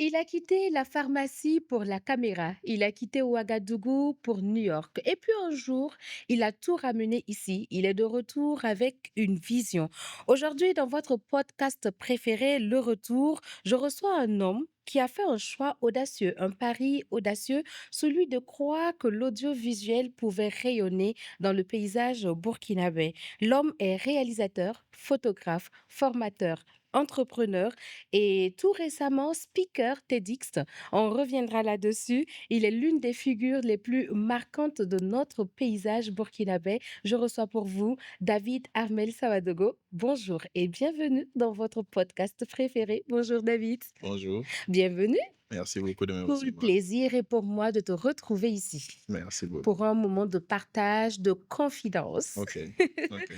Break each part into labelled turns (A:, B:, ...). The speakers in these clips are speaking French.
A: Il a quitté la pharmacie pour la caméra, il a quitté Ouagadougou pour New York. Et puis un jour, il a tout ramené ici. Il est de retour avec une vision. Aujourd'hui, dans votre podcast préféré, Le Retour, je reçois un homme qui a fait un choix audacieux, un pari audacieux, celui de croire que l'audiovisuel pouvait rayonner dans le paysage burkinabé. L'homme est réalisateur, photographe, formateur, entrepreneur et tout récemment speaker TEDx. On reviendra là-dessus. Il est l'une des figures les plus marquantes de notre paysage burkinabé. Je reçois pour vous David Armel Sawadogo. Bonjour et bienvenue dans votre podcast préféré. Bonjour David.
B: Bonjour,
A: Bienvenue.
B: merci beaucoup de me
A: Tout le
B: recevoir.
A: plaisir est pour moi de te retrouver ici
B: Merci beaucoup.
A: pour un moment de partage, de confidence.
B: Ok, ok.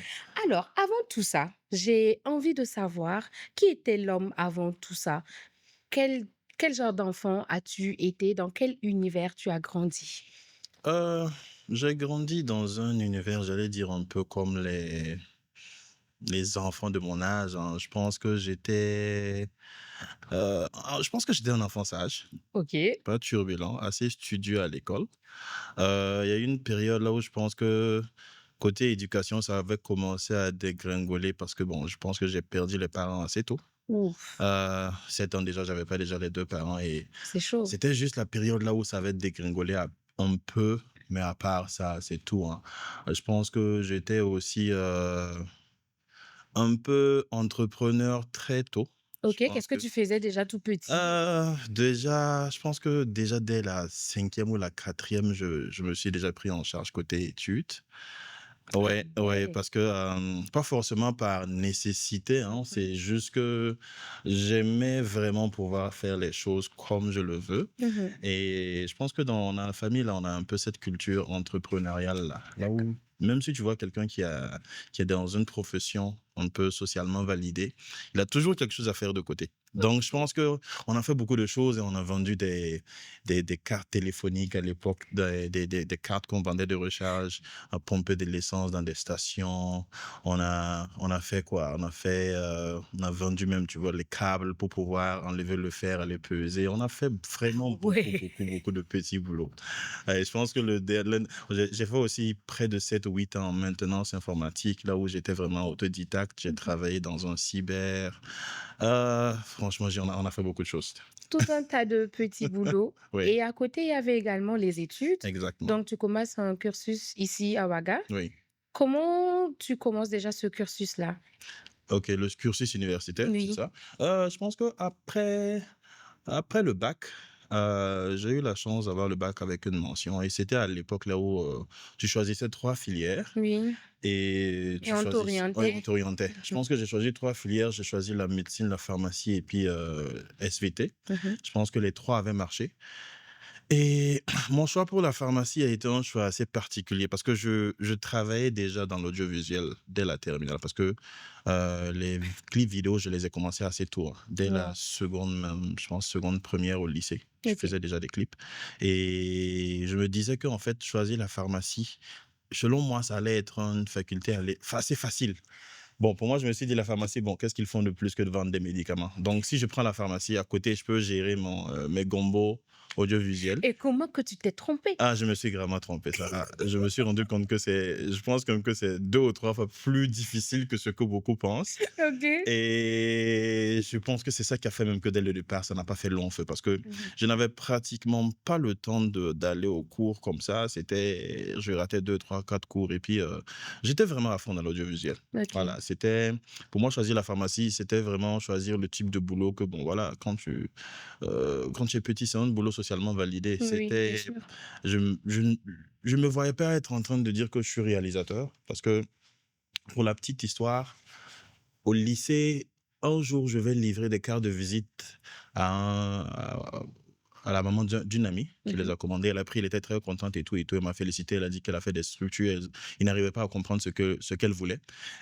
A: Alors, avant tout ça, j'ai envie de savoir qui était l'homme avant tout ça. Quel, quel genre d'enfant as-tu été? Dans quel univers tu as grandi?
B: Euh, j'ai grandi dans un univers, j'allais dire un peu comme les enfants de mon âge, hein. Je pense que j'étais un enfant sage,
A: Ok.
B: pas turbulent, assez studieux à l'école. Il y a eu une période là où je pense que côté éducation, ça avait commencé à dégringoler parce que bon, je pense que j'ai perdu les parents assez tôt.
A: Ouf,
B: 7 ans déjà, j'avais pas déjà les deux parents et
A: c'est chaud.
B: c'était juste la période là où ça avait dégringolé un peu, mais à part ça, c'est tout, hein. Je pense que j'étais aussi un peu entrepreneur très tôt.
A: Ok,
B: Je
A: qu'est-ce
B: pense
A: que
B: que
A: tu faisais déjà tout petit?
B: déjà, je pense que déjà dès la cinquième ou la quatrième, je me suis déjà pris en charge côté études.
A: Ah
B: Ouais, ouais,
A: ouais.
B: parce que pas forcément par nécessité, hein, c'est juste que j'aimais vraiment pouvoir faire les choses comme je le veux.
A: Mhm.
B: Et je pense que dans la famille, là, on a un peu cette culture entrepreneuriale, là où même si tu vois quelqu'un qui est dans une profession un peu socialement validée, il a toujours quelque chose à faire de côté. Donc, je pense que on a fait beaucoup de choses et on a vendu des cartes téléphoniques à l'époque, des cartes qu'on vendait de recharge, à pomper de l'essence dans des stations. On a fait quoi? On a vendu même, tu vois, les câbles pour pouvoir enlever le fer et les peser. On a fait vraiment beaucoup,
A: Ouais.
B: beaucoup, beaucoup de petits boulots. Et je pense que j'ai fait aussi près de 7 ou 8 ans en maintenance informatique, là où j'étais vraiment autodidacte. J'ai travaillé dans un cyber. Franchement, on a fait beaucoup de choses.
A: Tout un tas de petits boulots.
B: Oui,
A: Et à côté, il y avait également les études.
B: exactement.
A: Donc, tu commences un cursus ici à Ouaga.
B: Oui.
A: Comment tu commences déjà ce cursus-là?
B: Ok, le cursus universitaire, c'est
A: Oui.
B: ça. Je pense que après le bac, j'ai eu la chance d'avoir le bac avec une mention. Et c'était à l'époque là où tu choisissais 3 filières
A: Oui.
B: et
A: Et
B: tu
A: on
B: choisis. Oui, on
A: t'orientait.
B: t'orientait. Je pense que j'ai choisi 3 filières. J'ai choisi la médecine, la pharmacie et puis SVT.
A: Mhm.
B: Je pense que les trois avaient marché. Et mon choix pour la pharmacie a été un choix assez particulier parce que je travaillais déjà dans l'audiovisuel dès la terminale parce que les clips vidéo, je les ai commencés assez tôt, hein. Dès la
A: Wow.
B: seconde, même, je pense, seconde première au lycée. Je
A: Ok.
B: faisais déjà des clips. Et je me disais qu'en fait, choisir la pharmacie, selon moi, ça allait être une faculté assez facile. Bon, pour moi, je me suis dit, la pharmacie, bon, qu'est-ce qu'ils font de plus que de vendre des médicaments? Donc, si je prends la pharmacie, à côté, je peux gérer mes gombos audiovisuels.
A: Et comment que tu t'es trompé?
B: Ah, je me suis gravement trompé, ça. Je me suis rendu compte que je pense comme que c'est 2 ou 3 fois plus difficile que ce que beaucoup pensent.
A: Ok.
B: Et je pense que c'est ça qui a fait même que dès le départ, ça n'a pas fait long feu parce que
A: Mhm.
B: je n'avais pratiquement pas le temps d'aller au cours comme ça. Je ratais 2, 3, 4 cours et puis j'étais vraiment à fond dans l'audiovisuel.
A: Ok.
B: Voilà, pour moi, choisir la pharmacie, c'était vraiment choisir le type de boulot que, bon, voilà, quand tu es petit, c'est un boulot socialement validé.
A: Oui, bien sûr.
B: Je, m- je, n- je me voyais pas être en train de dire que je suis réalisateur parce que, pour la petite histoire, au lycée, un jour, je vais livrer des cartes de visite à à la maman d'une amie qui les
A: Mmh.
B: a commandés. Elle a pris, elle était très contente et tout et tout. Elle m'a félicité, elle a dit qu'elle a fait des structures. Il n'arrivait pas à comprendre ce qu'elle voulait.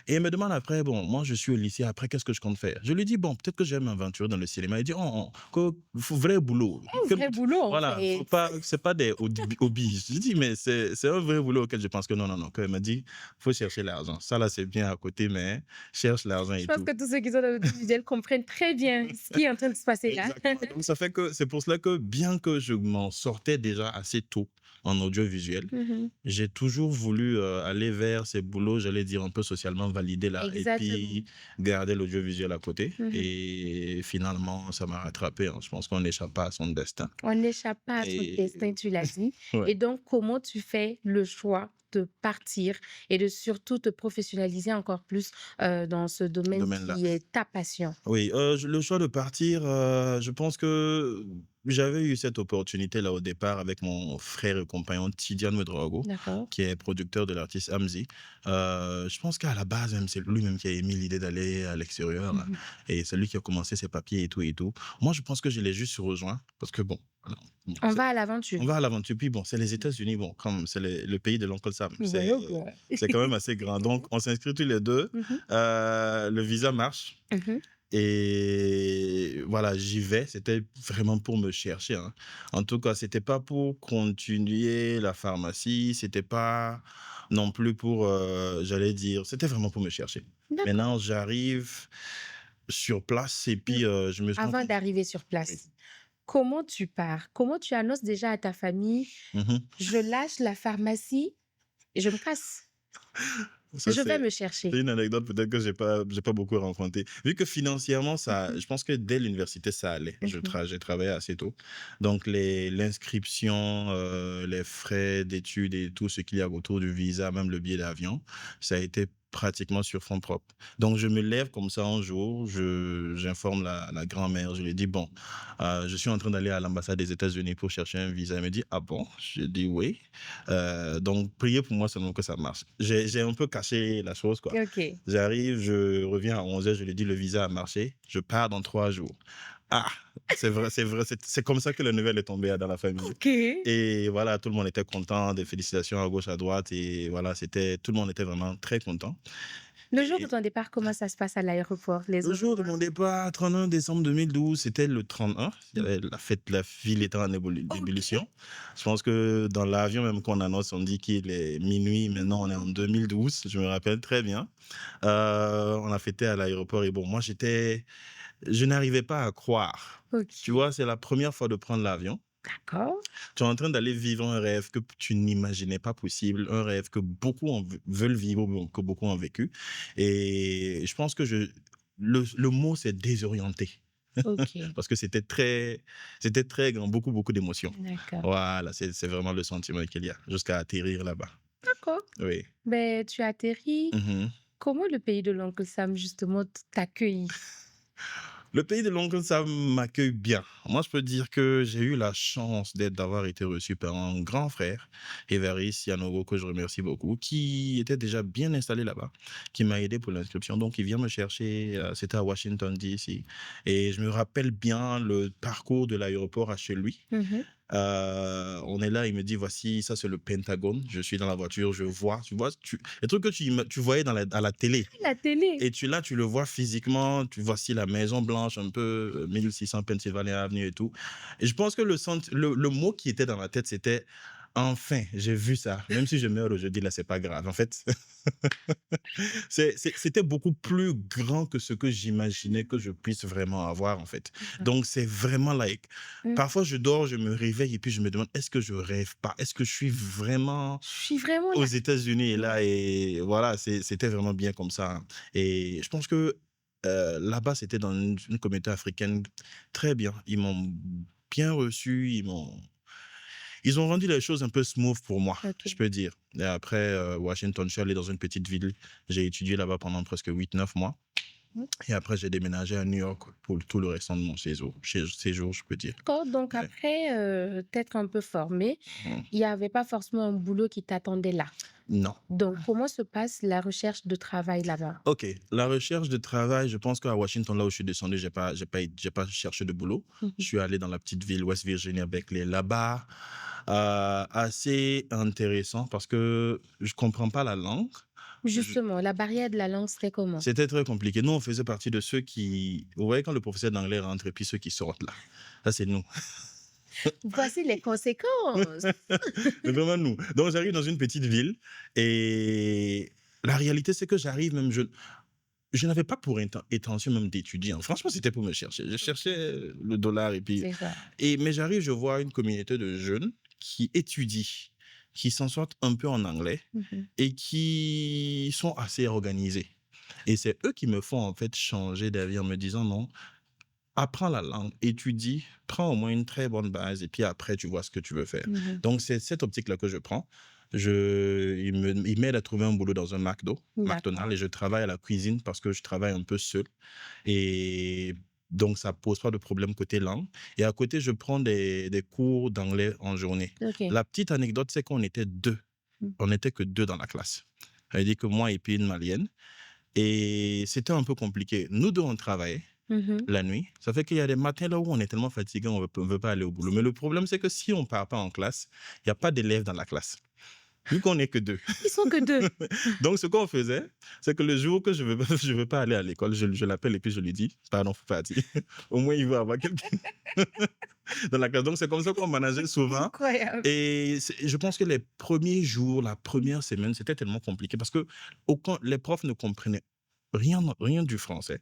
B: Et elle me demande après, bon, moi je suis au lycée, après qu'est-ce que je compte faire? Je lui dis, bon, peut-être que j'aime m'aventurer dans le cinéma. Il dit, faut vrai boulot.
A: Un vrai boulot, en
B: Voilà, faut
A: fait.
B: pas, c'est pas des hobbies. Je dis, mais c'est un vrai boulot auquel je pense que non, non, non. Elle m'a dit, faut chercher l'argent. Ça là, c'est bien à côté, mais cherche l'argent
A: Je
B: et
A: pense
B: tout.
A: que tous ceux qui sont dans l'audiovisuel comprennent très bien ce qui est en train de se passer là.
B: Exactement. Donc ça fait que c'est pour cela que bien que je m'en sortais déjà assez tôt en audiovisuel,
A: Mmh.
B: j'ai toujours voulu, aller vers ces boulots, j'allais dire un peu socialement validés là et puis
A: Exactement.
B: garder l'audiovisuel à côté
A: Mmh.
B: et finalement ça m'a rattrapé, hein. Je pense qu'on n'échappe pas à son destin
A: On n'échappe pas à son
B: et
A: destin, tu l'as dit.
B: ouais,
A: Et donc, comment tu fais le choix de partir et de surtout te professionnaliser encore plus, dans ce
B: ce
A: domaine
B: domaine-là.
A: qui est ta passion?
B: Oui, je le choix de partir, je pense que j'avais eu cette opportunité-là au départ avec mon frère et compagnon Tidiane Ouedraogo,
A: D'accord.
B: qui est producteur de l'artiste Amzi. Je pense qu'à la base même, c'est lui-même qui a émis l'idée d'aller à l'extérieur là
A: Mmh.
B: et c'est lui qui a commencé ses papiers et tout et tout. Moi, je pense que je l'ai juste rejoint parce que bon, voilà, bon,
A: On va à l'aventure.
B: on va à l'aventure. Puis bon, c'est les États-Unis, bon, comme c'est le pays de l'oncle Sam,
A: Voilà quoi.
B: c'est quand même assez grand. Donc, on s'inscrit tous les deux.
A: Mmh.
B: Le visa marche.
A: Mmh.
B: Et voilà, j'y vais. C'était vraiment pour me chercher, hein. En tout cas, c'était pas pour continuer la pharmacie. C'était pas non plus pour, j'allais dire, c'était vraiment pour me chercher.
A: D'accord.
B: Maintenant, j'arrive sur place et
A: Mmh.
B: puis je me rends
A: Avant
B: compte.
A: d'arriver sur
B: Oui.
A: place, comment tu pars? Comment tu annonces déjà à ta famille:
B: Mhm.
A: «Je lâche la pharmacie et je me casse.
B: Ça,
A: Je vais
B: c'est
A: me chercher».
B: c'est une anecdote peut-être que j'ai pas beaucoup rencontré. Vu que financièrement, ça,
A: Mmh.
B: je pense que dès l'université, ça allait.
A: Mmh.
B: J'ai travaillé assez tôt. Donc, l'inscription, les frais d'études et tout ce qu'il y a autour du visa, même le billet d'avion, ça a été pratiquement sur fonds propres. Donc, je me lève comme ça un jour, j'informe la grand-mère, je lui dis, bon, je suis en train d'aller à l'ambassade des États-Unis pour chercher un visa. Elle me dit, ah bon? Je dis oui. Donc, priez pour moi seulement que ça marche. J'ai un peu caché la chose, quoi.
A: OK.
B: J'arrive, je reviens à 11 heures, je lui dis le visa a marché, je pars dans 3 jours. Ah, c'est vrai, c'est comme ça que la nouvelle est tombée dans la famille.
A: OK.
B: Et voilà, tout le monde était content, des félicitations à gauche, à droite, et voilà, tout le monde était vraiment très content.
A: Le jour de
B: Et
A: ton départ, comment ça se passe à l'aéroport, les
B: le jour de
A: endroits?
B: mon départ, 31 décembre 2012, c'était le 31. Il y
A: Mmh.
B: avait la fête, la ville était en
A: OK.
B: ébullition. Je pense que dans l'avion, même qu'on annonce, on dit qu'il est minuit. Maintenant, on est en 2012. Je me rappelle très bien. On a fêté à l'aéroport et bon, je n'arrivais pas à croire. Tu
A: OK.
B: vois, c'est la première fois de prendre l'avion.
A: D'accord.
B: Tu es en train d'aller vivre un rêve que tu n'imaginais pas possible, un rêve que beaucoup veulent vivre, ou que beaucoup ont vécu. Et je pense que le mot, c'est désorienté.
A: OK.
B: Parce que c'était très grand, beaucoup, beaucoup d'émotions.
A: D'accord.
B: Voilà, c'est vraiment le sentiment qu'il y a jusqu'à atterrir là-bas.
A: D'accord.
B: Oui.
A: Ben, tu atterris.
B: Mhm.
A: Comment le pays de l'oncle Sam, justement, t'accueille?
B: Le pays de l'oncle, ça m'accueille bien. Moi, je peux dire que j'ai eu la chance d'avoir été reçu par un grand frère, Évariste Yanogo, que je remercie beaucoup, qui était déjà bien installé là-bas, qui m'a aidé pour l'inscription. Donc, il vient me chercher, c'était à Washington, D.C. Et je me rappelle bien le parcours de l'aéroport à chez lui.
A: Mmh.
B: On est là, il me dit, voici, ça c'est le Pentagone. Je suis dans la voiture, je vois, tu vois, les trucs que tu voyais à la télé.
A: La télé.
B: Et là, tu le vois physiquement, tu vois si la Maison Blanche, un peu 1600 Pennsylvania Avenue et tout. Et je pense que le mot qui était dans ma tête, c'était enfin, j'ai vu ça. Même si je meurs aujourd'hui, là, c'est pas grave. En fait, c'était beaucoup plus grand que ce que j'imaginais que je puisse vraiment avoir, en fait.
A: Mmh.
B: Donc, c'est vraiment like,
A: Mmh.
B: parfois je dors, je me réveille et puis je me demande, est-ce que je rêve pas? Est-ce que je suis vraiment
A: Je suis vraiment
B: aux
A: là.
B: États-Unis? Et
A: Mmh.
B: là, et voilà, c'était vraiment bien comme ça, hein. Et je pense que là-bas, c'était dans une communauté africaine très bien. Ils m'ont bien reçu, ils ont rendu les choses un peu smooth pour moi, je
A: OK.
B: peux dire. Et après, Washington, je suis allé dans une petite ville. J'ai étudié là-bas pendant presque 8 9 mois.
A: Mmh.
B: Et après, j'ai déménagé à New York pour tout le restant de mon séjour, je peux dire.
A: D'accord, donc
B: Ouais.
A: après, t'être un peu formé,
B: Mhm.
A: il y avait pas forcément un boulot qui t'attendait là.
B: Non.
A: Donc comment se passe la recherche de travail là-bas?
B: OK. La recherche de travail, je pense qu'à Washington, là où je suis descendu, j'ai pas cherché de boulot.
A: Mmh
B: Je
A: mh.
B: suis allé dans la petite ville West Virginia, Berkeley. Là-bas, assez intéressant parce que je comprends pas la langue. Je
A: Justement, la barrière de la langue, c'était comment?
B: C'était très compliqué. Nous, on faisait partie de ceux qui, vous voyez, quand le professeur d'anglais rentre et puis ceux qui sortent là. Ça, c'est nous.
A: Voici les conséquences!
B: C'est vraiment nous. Donc, j'arrive dans une petite ville et la réalité, c'est que j'arrive même, je n'avais pas pour intention même d'étudier, hein. Franchement, c'était pour me chercher. Je cherchais le dollar et puis,
A: C'est ça.
B: mais j'arrive, je vois une communauté de jeunes qui étudient, qui s'en sortent un peu en anglais
A: Mmh mh.
B: et qui sont assez organisés. Et c'est eux qui me font en fait changer d'avis en me disant non, apprends la langue, étudie, prends au moins une très bonne base et puis après tu vois ce que tu veux faire.
A: Mmh mh.
B: Donc c'est cette optique-là que je prends. Il m'aide à trouver un boulot dans un
A: D'accord.
B: McDonald's et je travaille à la cuisine parce que je travaille un peu seul. Et donc ça pose pas de problème côté langue. Et à côté, je prends des cours d'anglais en journée.
A: OK.
B: La petite anecdote, c'est qu'on était deux.
A: Mmh.
B: On n'était que deux dans la classe. Ça veut dire que moi et puis une Malienne. Et c'était un peu compliqué. Nous deux, on travaillait
A: Mmh mh.
B: la nuit. Ça fait qu'il y a des matins là où on est tellement fatigué, on veut pas aller au boulot. Mais le problème, c'est que si on part pas en classe, il y a pas d'élèves dans la classe. Vu qu'on n'est que deux.
A: Ils sont que 2.
B: Donc, ce qu'on faisait, c'est que le jour que je veux, je veux pas aller à l'école, je l'appelle et puis je lui dis, pardon, faut partir. Au moins, il va avoir quelqu'un dans la classe. Donc, c'est comme ça qu'on manageait souvent.
A: Incroyable.
B: Et je pense que les premiers jours, la première semaine, c'était tellement compliqué parce que les profs ne comprenaient rien du français.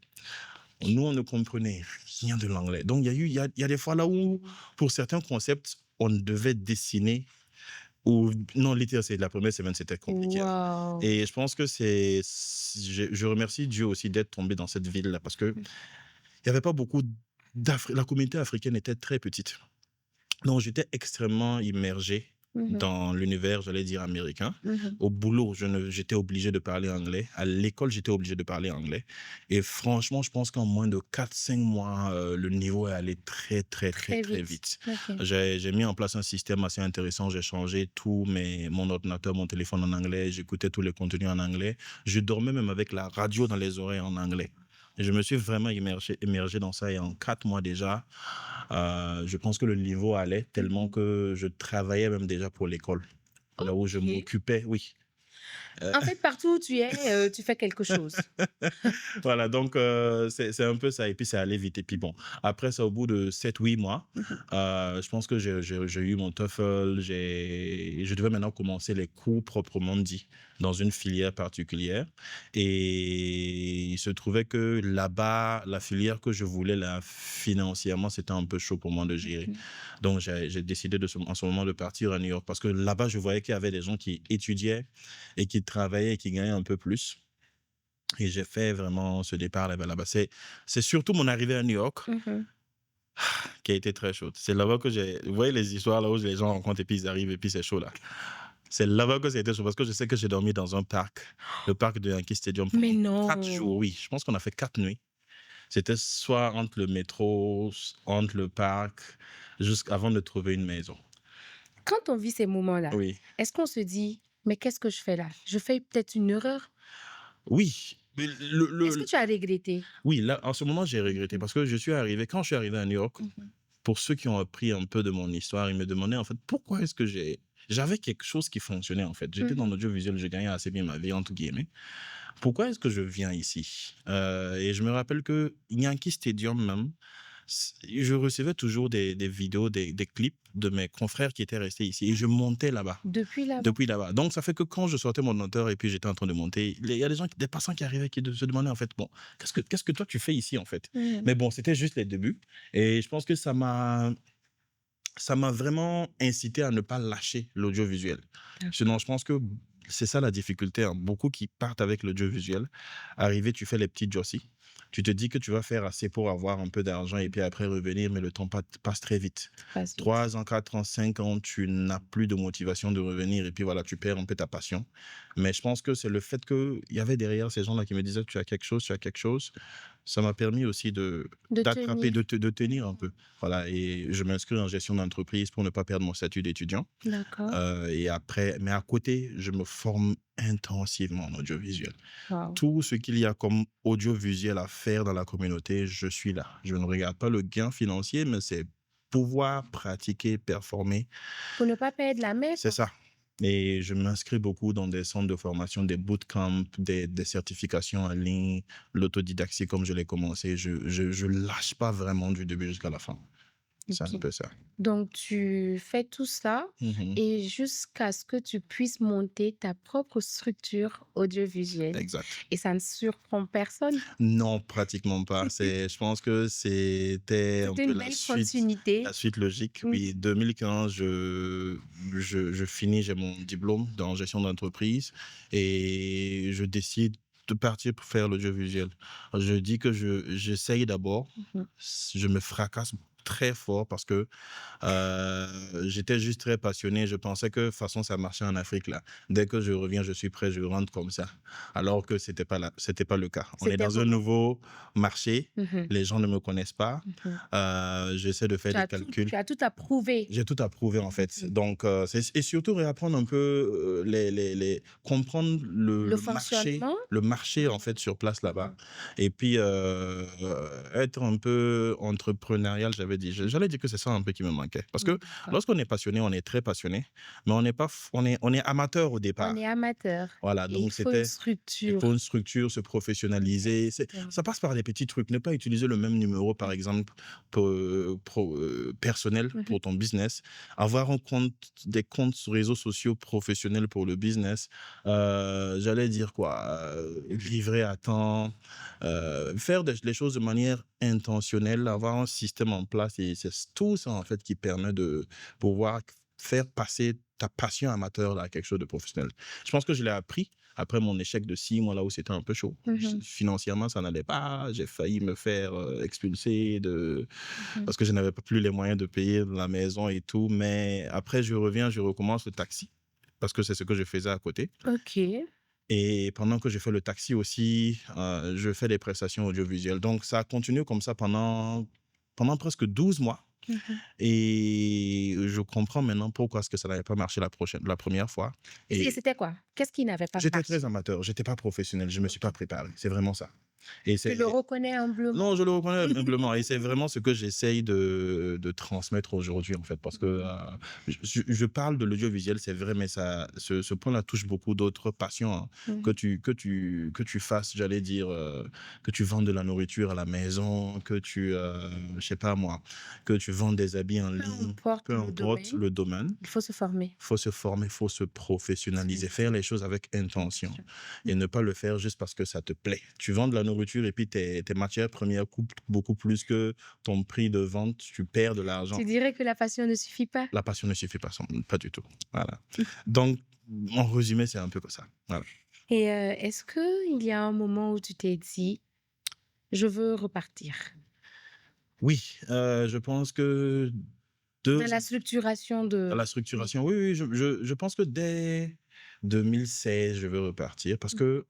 B: Nous, on ne comprenait rien de l'anglais. Donc, il y a des fois là où, pour certains concepts, on devait dessiner. Ou, non, littéralement, c'est la première semaine, c'était compliqué, hein.
A: Waouh!
B: Et je pense que je remercie Dieu aussi d'être tombé dans cette ville-là parce que
A: Mmh.
B: il y avait pas beaucoup la communauté africaine était très petite. Donc, j'étais extrêmement immergé
A: Mmh mh.
B: dans l'univers, j'allais dire américain.
A: Mmh mh.
B: Au boulot, j'étais obligé de parler anglais. À l'école, j'étais obligé de parler anglais. Et franchement, je pense qu'en moins de 4 5 mois, le niveau est allé très, très, très,
A: Très
B: très
A: vite.
B: vite.
A: OK.
B: J'ai mis en place un système assez intéressant. J'ai changé mon ordinateur, mon téléphone en anglais. J'écoutais tous les contenus en anglais. Je dormais même avec la radio dans les oreilles en anglais. Et je me suis vraiment immergé dans ça. Et en 4 mois déjà, je pense que le niveau allait
A: Mmh
B: tellement
A: mh.
B: que je travaillais même déjà pour l'école. Là où je
A: OK.
B: m'occupais, oui.
A: En fait, partout où tu es, tu fais quelque chose.
B: Voilà, donc c'est un peu ça et puis c'est allé vite et puis bon, après ça, au bout de 7 8 mois,
A: Mmh mh.
B: je pense que j'ai eu mon TOEFL, je devais maintenant commencer les cours proprement dit dans une filière particulière et il se trouvait que là-bas, la filière que je voulais là, financièrement, c'était un peu chaud pour moi de gérer.
A: OK.
B: Donc j'ai décidé en ce moment de partir à New York parce que là-bas, je voyais qu'il y avait des gens qui étudiaient et qui travaillaient et qui gagnaient un peu plus. Et j'ai fait vraiment ce départ là-bas. C'est surtout mon arrivée à New York
A: Mmh mh.
B: qui a été très chaude. C'est là-bas que vous voyez les histoires là où les gens rencontrent et puis ils arrivent et puis c'est chaud là. C'est là-bas que ça a été chaud parce que je sais que j'ai dormi dans un parc, le parc de Yankee Stadium
A: Mais
B: pendant 4 jours.
A: non!
B: Oui, je pense qu'on a fait 4 nuits. C'était soit entre le métro, entre le parc, jusqu'avant de trouver une maison.
A: Quand on vit ces moments-là,
B: Oui,
A: est-ce qu'on se dit: «Mais qu'est-ce que je fais là? Je fais peut-être une erreur?»
B: oui. Mais
A: Est-ce que tu as regretté?
B: oui, là, en ce moment, j'ai regretté
A: Mmh.
B: parce que quand je suis arrivé à New York,
A: Mmh mh.
B: pour ceux qui ont appris un peu de mon histoire, ils me demandaient en fait pourquoi est-ce que j'avais quelque chose qui fonctionnait en fait. J'étais
A: Mmh
B: dans
A: mh.
B: l'audiovisuel, je gagnais assez bien ma vie entre guillemets. Pourquoi est-ce que je viens ici? Et je me rappelle que Yankee Stadium même, je recevais toujours des vidéos, des clips de mes confrères qui étaient restés ici et je montais là-bas.
A: Depuis là-bas?
B: Depuis là-bas. Donc, ça fait que quand je sortais mon ordinateur et puis j'étais en train de monter, il y a des passants qui arrivaient qui se demandaient en fait, bon, qu'est-ce que toi tu fais ici en fait?
A: Mmh mh.
B: Mais bon, c'était juste les débuts. Et je pense que ça m'a vraiment incité à ne pas lâcher l'audiovisuel.
A: D'accord.
B: Sinon, je pense que c'est ça la difficulté, hein. Beaucoup qui partent avec l'audiovisuel. Arrivé, tu fais les petits jossis. Tu te dis que tu vas faire assez pour avoir un peu d'argent et puis après revenir, mais le temps passe très vite.
A: Ça passe vite.
B: 3 ans, 4 ans, 5 ans, tu n'as plus de motivation de revenir et puis voilà, tu perds un peu ta passion. Mais je pense que c'est le fait qu'il y avait derrière ces gens-là qui me disaient: «Tu as quelque chose, tu as quelque chose». Ça m'a permis aussi
A: De
B: d'attraper,
A: tenir.
B: de tenir un peu. Voilà, et je m'inscris en gestion d'entreprise pour ne pas perdre mon statut d'étudiant.
A: D'accord.
B: Et après, mais à côté, je me forme intensivement en audiovisuel.
A: Waouh.
B: Tout ce qu'il y a comme audiovisuel à faire dans la communauté, je suis là. Je ne regarde pas le gain financier, mais c'est pouvoir pratiquer, performer.
A: Pour ne pas perdre la main,
B: C'est
A: quoi.
B: ça. Et je m'inscris beaucoup dans des centres de formation, des bootcamps, des certifications en ligne, l'autodidactie comme je l'ai commencé. Je lâche pas vraiment du début jusqu'à la fin. C'est un
A: OK.
B: peu ça.
A: Donc tu fais tout ça
B: Mhm.
A: et jusqu'à ce que tu puisses monter ta propre structure audiovisuelle
B: Exact.
A: et ça ne surprend personne?
B: Non, pratiquement pas. Je pense que c'était un
A: C'était
B: peu
A: une belle continuité.
B: la suite logique.
A: Mmh.
B: Oui, 2015, je finis, j'ai mon diplôme dans gestion d'entreprise et je décide de partir pour faire l'audiovisuel. Je dis que j'essaye d'abord,
A: Mmh.
B: je me fracasse très fort parce que j'étais juste très passionné. Je pensais que de toute façon, ça marchait en Afrique là. Dès que je reviens, je suis prêt, je rentre comme ça. Alors que c'était pas le cas. On est
A: C'était
B: dans un
A: comment?
B: nouveau marché.
A: Mmh.
B: Les gens ne me connaissent pas.
A: Mmh.
B: J'essaie de faire des calculs.
A: Tu as tout à prouver.
B: J'ai tout à prouver en fait.
A: Mmh.
B: Donc, et surtout réapprendre un peu, comprendre
A: Le fonctionnement?
B: le marché en fait sur place là-bas. Et puis, être un peu entrepreneurial, j'allais dire que c'est ça un peu qui me manquait. Parce que
A: D'accord.
B: lorsqu'on est passionné, on est très passionné, mais on n'est pas, on est amateur au
A: On
B: départ.
A: est amateur
B: Voilà,
A: et il
B: donc
A: faut une
B: il faut
A: structure.
B: une structure, se professionnaliser.
A: Exactement.
B: Ça passe par des petits trucs. Ne pas utiliser le même numéro, par exemple, personnel
A: Mmh.
B: pour ton business. Avoir des comptes sur réseaux sociaux professionnels pour le business. J'allais dire quoi? Livrer à temps. Faire les choses de manière intentionnelle, avoir un système en place. Et c'est tout ça, en fait, qui permet de pouvoir faire passer ta passion amateur là, à quelque chose de professionnel. Je pense que je l'ai appris après mon échec de 6 mois là où c'était un peu chaud.
A: Mmh.
B: Financièrement, ça n'allait pas. J'ai failli me faire expulser
A: Mmh.
B: parce que je n'avais pas plus les moyens de payer la maison et tout. Mais après, je reviens, je recommence le taxi parce que c'est ce que je faisais à côté.
A: OK.
B: Et pendant que je fais le taxi aussi, je fais des prestations audiovisuelles. Donc, ça a continué comme ça pendant presque 12 mois.
A: Mmh.
B: Et je comprends maintenant pourquoi est-ce que ça n'avait pas marché la première fois.
A: Et
B: Et
A: c'était quoi? Qu'est-ce qui n'avait pas
B: j'étais très
A: marché?
B: amateur, j'étais pas professionnel, je me suis
A: OK.
B: pas préparé, c'est vraiment ça. Et
A: Tu le
B: c'est
A: reconnais humblement?
B: non, je le reconnais humblement et c'est vraiment ce que j'essaye de transmettre aujourd'hui, en fait, parce que,
A: Mmh.
B: je parle de l'audiovisuel, c'est vrai, mais ce point-là touche beaucoup d'autres passions, hein.
A: Mmh.
B: Que tu fasses, j'allais dire, que tu vendes de la nourriture à la maison, je sais pas moi, que tu vendes des habits en
A: Peu
B: ligne,
A: importe
B: peu
A: le
B: importe
A: domaine,
B: le domaine,
A: il faut se former.
B: faut se former, faut se
A: C'est
B: professionnaliser, faire
A: ça.
B: les choses avec intention
A: Attention.
B: et ne pas le faire juste parce que ça te plaît. Tu vends de la nourriture et puis tes matières premières coûtent beaucoup plus que ton prix de vente, tu perds de l'argent.
A: Tu dirais que la passion ne suffit pas?
B: La passion ne suffit pas, pas du tout. Voilà. Donc, en résumé, c'est un peu comme ça. Voilà.
A: Et est-ce qu'il y a un moment où tu t'es dit: «Je veux repartir»?
B: Oui, je pense que
A: Dans
B: 2
A: la
B: ans
A: structuration
B: dans
A: de
B: la
A: oui.
B: structuration, oui, oui, je pense que dès 2016, je veux repartir parce
A: Mmh.
B: que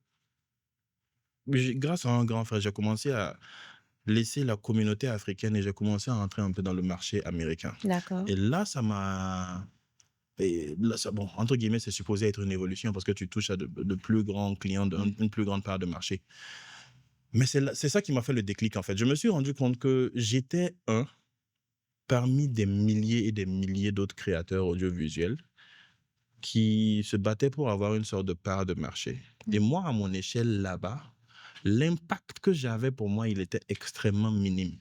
B: grâce à un grand frère, j'ai commencé à laisser la communauté africaine et j'ai commencé à entrer un peu dans le marché américain.
A: D'accord.
B: Et là, bon, entre guillemets, c'est supposé être une évolution parce que tu touches à de plus grands clients,
A: Mmh.
B: une plus grande part de marché. Mais c'est ça qui m'a fait le déclic, en fait. Je me suis rendu compte que j'étais un parmi des milliers et des milliers d'autres créateurs audiovisuels qui se battaient pour avoir une sorte de part de marché. Et
A: Mmh.
B: moi, à mon échelle là-bas, l'impact que j'avais pour moi, il était extrêmement minime.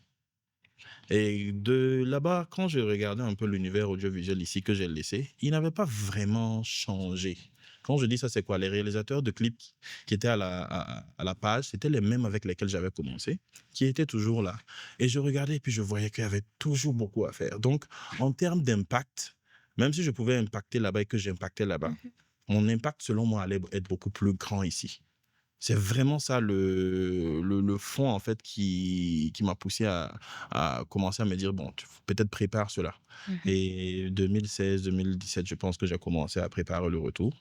B: Et de là-bas, quand je regardais un peu l'univers audiovisuel ici que j'ai laissé, il n'avait pas vraiment changé. Quand je dis ça, c'est quoi? Les réalisateurs de clips qui étaient à la page, c'était les mêmes avec lesquels j'avais commencé, qui étaient toujours là. Et je regardais et puis je voyais qu'il y avait toujours beaucoup à faire. Donc, en termes d'impact, même si je pouvais impacter là-bas et que j'impactais là-bas,
A: Mmh.
B: mon impact, selon moi, allait être beaucoup plus grand ici. C'est vraiment ça le fond, en fait, qui m'a poussé à commencer à me dire: «Bon, tu peut-être prépare cela»
A: Mmh.
B: et 2016-2017, je pense que j'ai commencé à préparer le retour,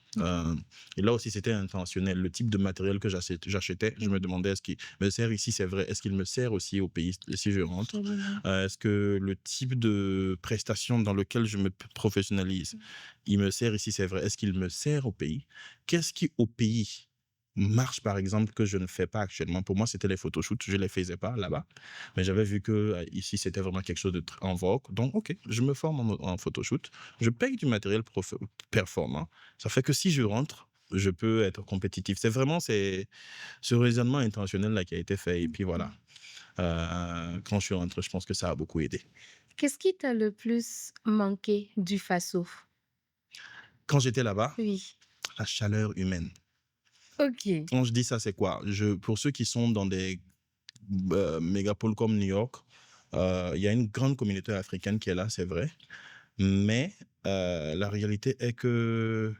B: et là aussi, c'était intentionnel. Le type de matériel que j'achetais, je me
A: Mmh.
B: demandais: «Est-ce qu'il me sert ici?» C'est vrai. Est-ce qu'il me sert aussi au pays si je rentre?
A: Absolument.
B: Est-ce que le type de prestation dans lequel je me professionnalise,
A: Mmh.
B: il me sert ici? C'est vrai. Est-ce qu'il me sert au pays? Qu'est-ce qui, au pays, marche, par exemple, que je ne fais pas actuellement? Pour moi, c'était les photoshoots, je les faisais pas là-bas, mais j'avais vu que, ici, c'était vraiment quelque chose de tr en vogue, donc OK, je me forme en photoshoot, je paye du matériel performant. Ça fait que si je rentre, je peux être compétitif. C'est ce raisonnement intentionnel-là qui a été fait et puis voilà,
A: Mmh.
B: quand je suis rentré, je pense que ça a beaucoup aidé.
A: Qu'est-ce qui t'a le plus manqué du Faso?
B: Quand j'étais là-bas,
A: Oui.
B: la chaleur humaine.
A: OK.
B: Quand je dis ça, c'est quoi? Pour ceux qui sont dans des mégapoles comme New York, il y a une grande communauté africaine qui est là, c'est vrai. Mais la réalité est que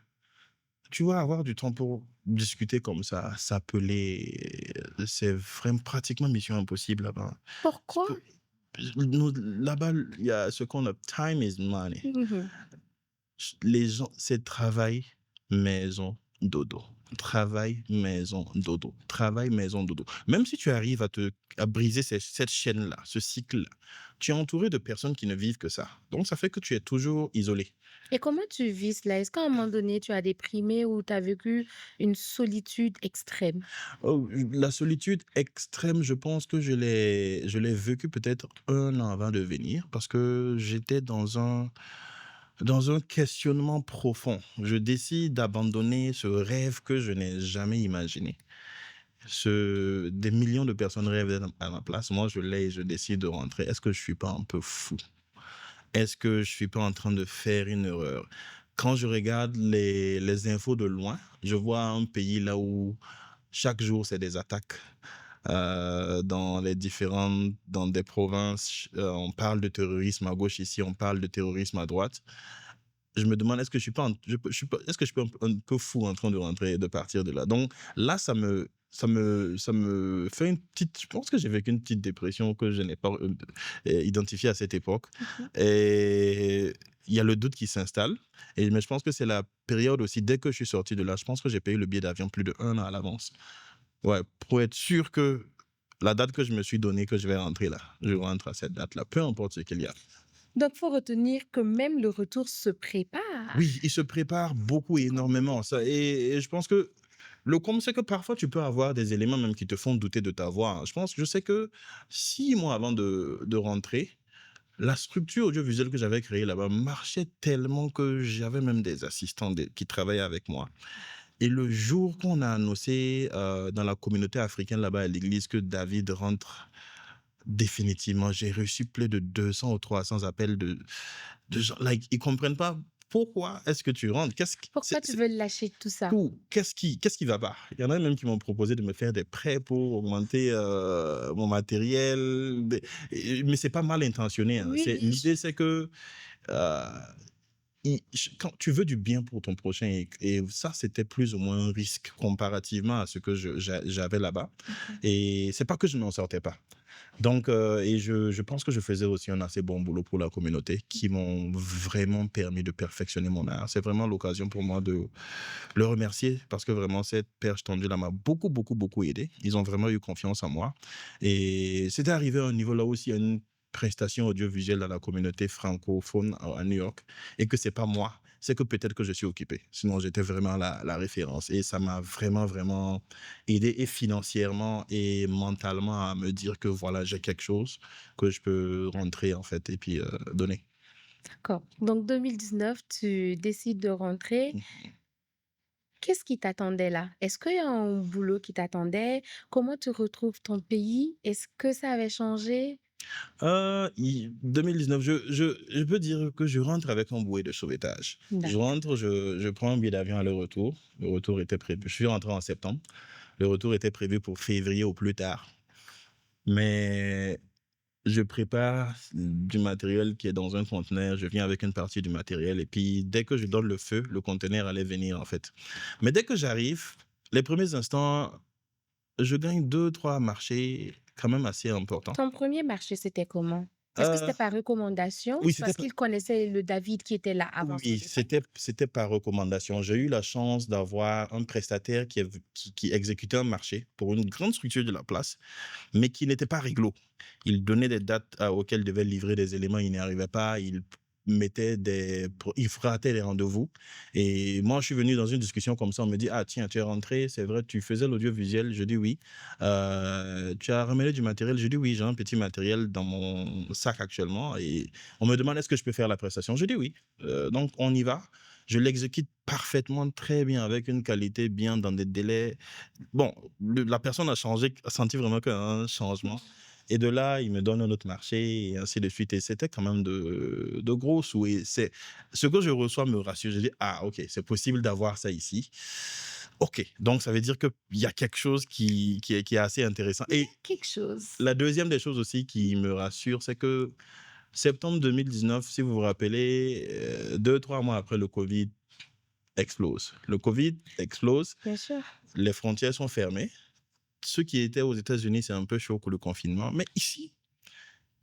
B: tu vas avoir du temps pour discuter comme ça, s'appeler. C'est vraiment pratiquement mission impossible là-bas. Tu
A: Pourquoi?
B: peux- Là-bas, il y a ce qu'on a time is money.
A: Mmh.
B: Les gens, c'est travail, maison, dodo. Travail, maison, dodo. Travail, maison, dodo. Même si tu arrives à briser cette chaîne-là, ce cycle-là, tu es entouré de personnes qui ne vivent que ça. Donc, ça fait que tu es toujours isolé.
A: Et comment tu vis cela? Est-ce qu'à un moment donné, tu as déprimé ou tu as vécu une solitude extrême?
B: Oh, la solitude extrême, je pense que je l'ai vécu peut-être un an avant de venir parce que j'étais dans un questionnement profond. Je décide d'abandonner ce rêve que je n'ai jamais imaginé. Des millions de personnes rêvent d'être à ma place. Moi, je l'ai et je décide de rentrer. Est-ce que je suis pas un peu fou? Est-ce que je suis pas en train de faire une erreur? Quand je regarde les infos de loin, je vois un pays là où chaque jour, c'est des attaques. Dans des provinces, on parle de terrorisme à gauche ici, on parle de terrorisme à droite. Je me demande est-ce que je suis pas je suis pas est-ce que je suis pas un peu fou en train de rentrer et de partir de là? Donc là, ça me fait une petite je pense que j'ai vécu une petite dépression que je n'ai pas, identifiée à cette époque
A: Mmh.
B: et il y a le doute qui s'installe mais je pense que c'est la période aussi dès que je suis sorti de là, je pense que j'ai payé le billet d'avion plus d'1 an à l'avance. Ouais, pour être sûr que la date que je me suis donnée, que je vais rentrer là, je rentre à cette date-là, peu importe ce qu'il y a.
A: Donc, faut retenir que même le retour se prépare.
B: Oui, il se prépare beaucoup et énormément. Ça, et je pense que le comble, c'est que parfois tu peux avoir des éléments même qui te font douter de ta voix. Je sais que 6 mois avant de rentrer, la structure audiovisuelle que j'avais créée là-bas marchait tellement que j'avais même des assistants qui travaillaient avec moi. Et le jour qu'on a annoncé dans la communauté africaine là-bas à l'église que David rentre définitivement, j'ai reçu plus de 200 ou 300 appels de gens, like, ils comprennent pas pourquoi est-ce que tu rentres?
A: Pourquoi tu veux lâcher tout ça?
B: Tout, qu'est-ce qui va pas? Il y en a même qui m'ont proposé de me faire des prêts pour augmenter mon matériel, mais c'est pas mal intentionné, hein.
A: Oui, bien sûr.
B: L'idée, c'est que euh, quand tu veux du bien pour ton prochain et ça, c'était plus ou moins un risque comparativement à ce que j'avais là-bas.
A: Mmh.
B: Et c'est pas que je n'en sortais pas. Donc, et je pense que je faisais aussi un assez bon boulot pour la communauté qui m'ont vraiment permis de perfectionner mon art. C'est vraiment l'occasion pour moi de le remercier parce que vraiment cette perche tendue là m'a beaucoup, beaucoup, beaucoup aidé. Ils ont vraiment eu confiance en moi. Et c'était arrivé à un niveau là aussi, il y a une prestation audiovisuelle dans la communauté francophone à New York et que c'est pas moi. C'est que peut-être que je suis occupé. Sinon, j'étais vraiment la référence. Et ça m'a vraiment, vraiment aidé et financièrement et mentalement à me dire que voilà, j'ai quelque chose que je peux rentrer en fait et puis donner.
A: D'accord. Donc 2019, tu décides de rentrer. Qu'est-ce qui t'attendait là? Est-ce qu'il y a un boulot qui t'attendait? Comment tu retrouves ton pays? Est-ce que ça avait changé?
B: 2019, je peux dire que je rentre avec un bouée de sauvetage. Je
A: D'accord.
B: rentre, je prends un billet d'avion aller-retour. Le retour était prévu. Je suis rentré en septembre. Le retour était prévu pour février au plus tard. Mais je prépare du matériel qui est dans un conteneur. Je viens avec une partie du matériel et puis dès que je donne le feu, le conteneur allait venir en fait. Mais dès que j'arrive, les premiers instants, je gagne 2-3 marchés quand même assez importants.
A: Ton premier marché, c'était comment? Est-ce que
B: Heu,
A: c'était par recommandation?
B: oui, c'était
A: Parce qu'il connaissait le David qui était là avant son
B: Oui,
A: départ?
B: c'était par recommandation. J'ai eu la chance d'avoir un prestataire qui exécutait un marché pour une grande structure de la place, mais qui n'était pas réglo. Il donnait des dates auxquelles il devait livrer des éléments, il n'y arrivait pas, il ratait les rendez-vous. Et moi, je suis venu dans une discussion comme ça, on me dit: «Ah tiens, tu es rentré, c'est vrai, tu faisais l'audiovisuel?» Je dis: «Oui». «Tu as ramené du matériel?» Je dis: «Oui, j'ai un petit matériel dans mon sac actuellement» et on me demande: «Est-ce que je peux faire la prestation?» Je dis: «Oui». Donc on y va. Je l'exécute parfaitement, très bien, avec une qualité bien, dans des délais. Bon, la personne a senti vraiment qu'il y a un changement. Et de là, il me donne un autre marché et ainsi de suite. Et c'était quand même de gros sous. Et ce que je reçois me rassure. Je dis, ah, ok, c'est possible d'avoir ça ici. Ok, donc ça veut dire qu'il y a quelque chose qui est assez intéressant.
A: Il y a
B: Et
A: quelque chose.
B: la deuxième des choses aussi qui me rassure, c'est que septembre 2019, si vous vous rappelez, 2-3 mois après, le Covid explose. Le Covid explose,
A: Bien sûr.
B: les frontières sont fermées. Ceux qui étaient aux États-Unis, c'est un peu chaud pour le confinement. Mais ici,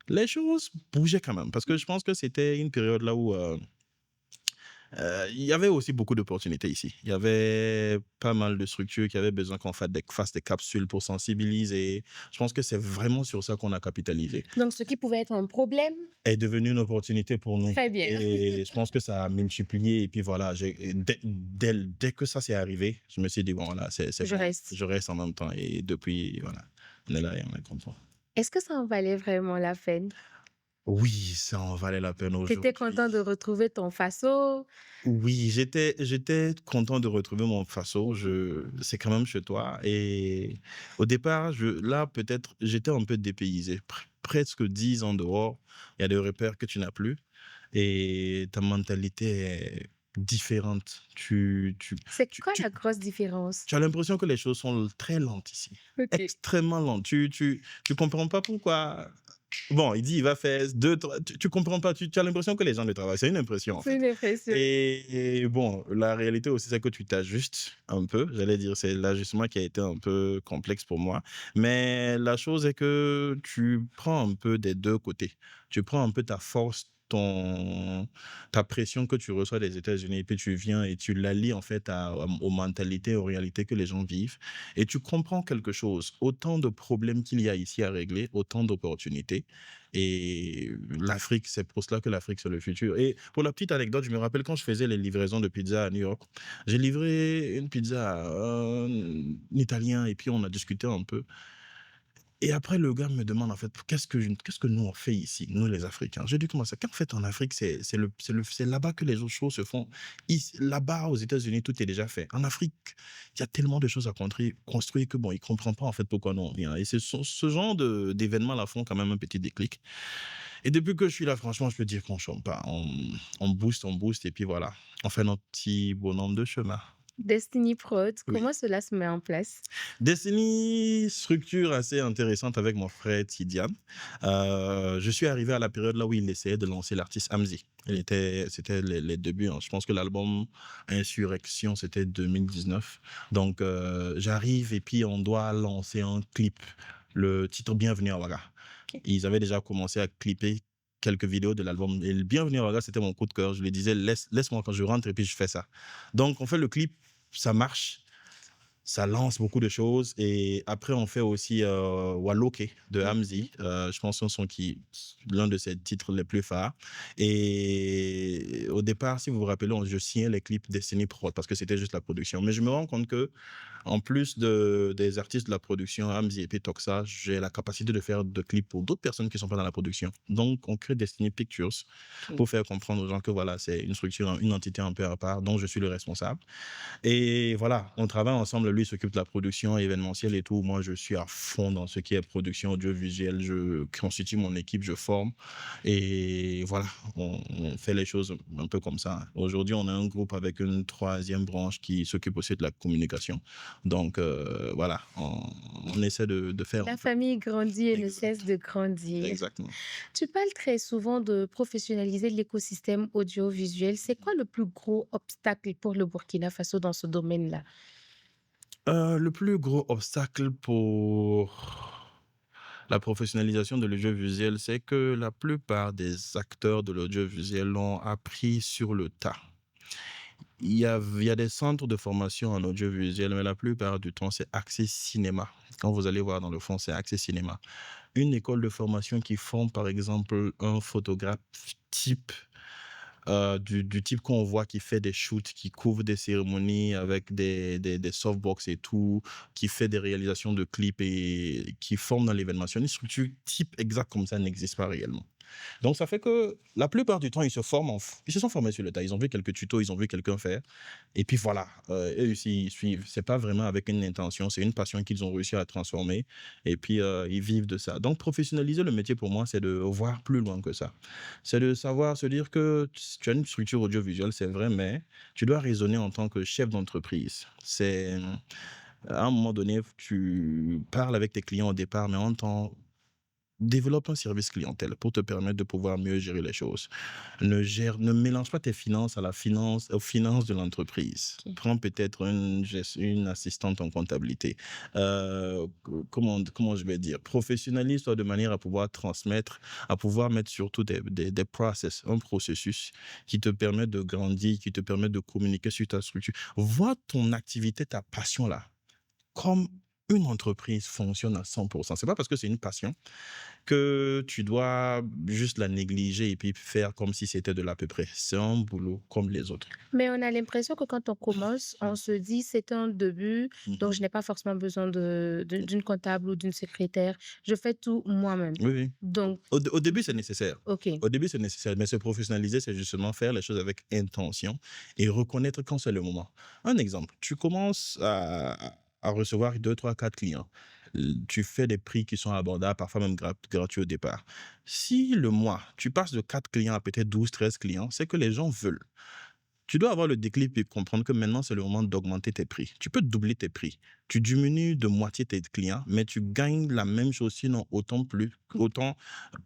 B: les choses bougeaient quand même. Parce que je pense que c'était une période là où il y avait aussi beaucoup d'opportunités ici. Il y avait pas mal de structures qui avaient besoin qu'on fasse des capsules pour sensibiliser. Je pense que c'est vraiment sur ça qu'on a capitalisé.
A: Donc ce qui pouvait être un problème,
B: Est devenu une opportunité pour nous.
A: très bien.
B: Et je pense que ça a multiplié. Et puis voilà, dès que ça s'est arrivé, je me suis dit, bon, voilà, c'est
A: Je
B: bon.
A: reste.
B: Je reste en même temps. Et depuis, voilà, on est là et on est content.
A: Est-ce que ça en valait vraiment la peine?
B: Oui, ça en valait la peine
A: Tu étais
B: aujourd'hui.
A: content de retrouver ton faso?
B: Oui, j'étais content de retrouver mon faso. C'est quand même chez toi. Et au départ, là, peut-être, j'étais un peu dépaysé. Presque 10 ans dehors, il y a des repères que tu n'as plus. Et ta mentalité est différente.
A: C'est
B: Tu,
A: quoi
B: tu,
A: la grosse différence?
B: tu as l'impression que les choses sont très lentes ici.
A: OK.
B: Extrêmement lentes. Tu comprends pas pourquoi. Bon, il dit, il va faire deux, trois. Tu comprends pas. Tu as l'impression que les gens ne travaillent. C'est une impression, en
A: C'est
B: fait.
A: une impression.
B: Et bon, la réalité aussi, c'est que tu t'ajustes un peu. J'allais dire, c'est l'ajustement qui a été un peu complexe pour moi. Mais la chose est que tu prends un peu des deux côtés. Tu prends un peu ta force, ta pression que tu reçois des États-Unis, et puis tu viens et tu l'allies en fait aux mentalités, aux réalités que les gens vivent. Et tu comprends quelque chose. Autant de problèmes qu'il y a ici à régler, autant d'opportunités. Et l'Afrique, c'est pour cela que l'Afrique, c'est le futur. Et pour la petite anecdote, je me rappelle quand je faisais les livraisons de pizza à New York, j'ai livré une pizza à un Italien et puis on a discuté un peu. Et après, le gars me demande en fait, qu'est-ce que nous on fait ici, nous les Africains? J'ai dit, comment ça? Qu'en fait, en Afrique, c'est là-bas que les autres choses se font. Là-bas, aux États-Unis, tout est déjà fait. En Afrique, il y a tellement de choses à construire que bon, il comprend pas en fait pourquoi nous on vient. Et ce genre d'événements-là font quand même un petit déclic. Et depuis que je suis là, franchement, je peux dire qu'on chôme pas. On booste, et puis voilà. On fait notre petit bonhomme de chemin.
A: Destiny Prod,
B: Oui.
A: comment cela se met en place?
B: Destiny, structure assez intéressante avec mon frère Tidiane. Je suis arrivé à la période là où il essayait de lancer l'artiste Amzi. C'était les débuts, hein. Je pense que l'album Insurrection, c'était 2019. Donc, j'arrive et puis on doit lancer un clip. Le titre Bienvenue à Ouaga.
A: OK.
B: Ils avaient déjà commencé à clipper quelques vidéos de l'album. Et le Bienvenue à Ouaga, c'était mon coup de cœur. Je lui disais, laisse-moi quand je rentre et puis je fais ça. Donc, on fait le clip, ça marche, ça lance beaucoup de choses. Et après, on fait aussi Waloke de Hamzi. Je pense que l'un de ses titres les plus phares. Et au départ, si vous vous rappelez, je signais les clips Destiny Prod parce que c'était juste la production. Mais je me rends compte que en plus des artistes de la production, Hamzi et puis Toxa, j'ai la capacité de faire de clips pour d'autres personnes qui ne sont pas dans la production. Donc, on crée Destiny Pictures
A: OK.
B: pour faire comprendre aux gens que voilà, c'est une structure, une entité un peu à part dont je suis le responsable. Et voilà, on travaille ensemble. Lui s'occupe de la production événementielle et tout. Moi, je suis à fond dans ce qui est production audiovisuelle. Je constitue mon équipe, je forme. Et voilà, on fait les choses un peu comme ça. Aujourd'hui, on a un groupe avec une troisième branche qui s'occupe aussi de la communication. Donc, voilà, on essaie de faire un
A: La
B: peu.
A: famille grandit et ne cesse
B: Exact.
A: de grandir.
B: Exactement.
A: Tu parles très souvent de professionnaliser l'écosystème audiovisuel. C'est quoi le plus gros obstacle pour le Burkina Faso dans ce domaine-là?
B: Le plus gros obstacle pour la professionnalisation de l'audiovisuel, c'est que la plupart des acteurs de l'audiovisuel l'ont appris sur le tas. Il y a des centres de formation en audiovisuel, mais la plupart du temps, c'est axé cinéma. Quand vous allez voir dans le fond, c'est axé cinéma. Une école de formation qui forme, par exemple, un photographe type, du type qu'on voit qui fait des shoots, qui couvre des cérémonies avec des softbox et tout, qui fait des réalisations de clips et qui forme dans l'événementiel. Une structure type exact comme ça n'existe pas réellement. Donc ça fait que la plupart du temps, ils se sont formés sur le tas. Ils ont vu quelques tutos, ils ont vu quelqu'un faire. Et puis voilà, eux aussi, ils suivent. C'est pas vraiment avec une intention, c'est une passion qu'ils ont réussi à transformer. Et puis ils vivent de ça. Donc professionnaliser le métier pour moi, c'est de voir plus loin que ça. C'est de savoir se dire que tu as une structure audiovisuelle, c'est vrai, mais tu dois raisonner en tant que chef d'entreprise. C'est à un moment donné, tu parles avec tes clients au départ, mais en tant développe un service clientèle pour te permettre de pouvoir mieux gérer les choses. Ne mélange pas tes finances aux finances de l'entreprise.
A: OK.
B: Prends peut-être une assistante en comptabilité. Comment je vais dire? Professionnalise-toi de manière à pouvoir transmettre, à pouvoir mettre surtout des process, un processus qui te permet de grandir, qui te permet de communiquer sur ta structure. Vois ton activité, ta passion là, comme une entreprise fonctionne à 100%. C'est pas parce que c'est une passion que tu dois juste la négliger et puis faire comme si c'était de l'à peu près. C'est un boulot comme les autres.
A: Mais on a l'impression que quand on commence, on se dit: «C'est un début, donc
B: Mmh.
A: je n'ai pas forcément besoin d'une comptable ou d'une secrétaire. Je fais tout moi-même».
B: Oui, oui.
A: Donc
B: Au début, c'est nécessaire.
A: OK.
B: Au début, c'est nécessaire, mais se professionnaliser, c'est justement faire les choses avec intention et reconnaître quand c'est le moment. Un exemple, tu commences à recevoir 2, 3, 4 clients. Tu fais des prix qui sont abordables, parfois même gratuits au départ. Si le mois, tu passes de 4 clients à peut-être 12, 13 clients, c'est que les gens veulent. Tu dois avoir le déclic et comprendre que maintenant, c'est le moment d'augmenter tes prix. Tu peux doubler tes prix. Tu diminues de moitié tes clients, mais tu gagnes la même chose, sinon autant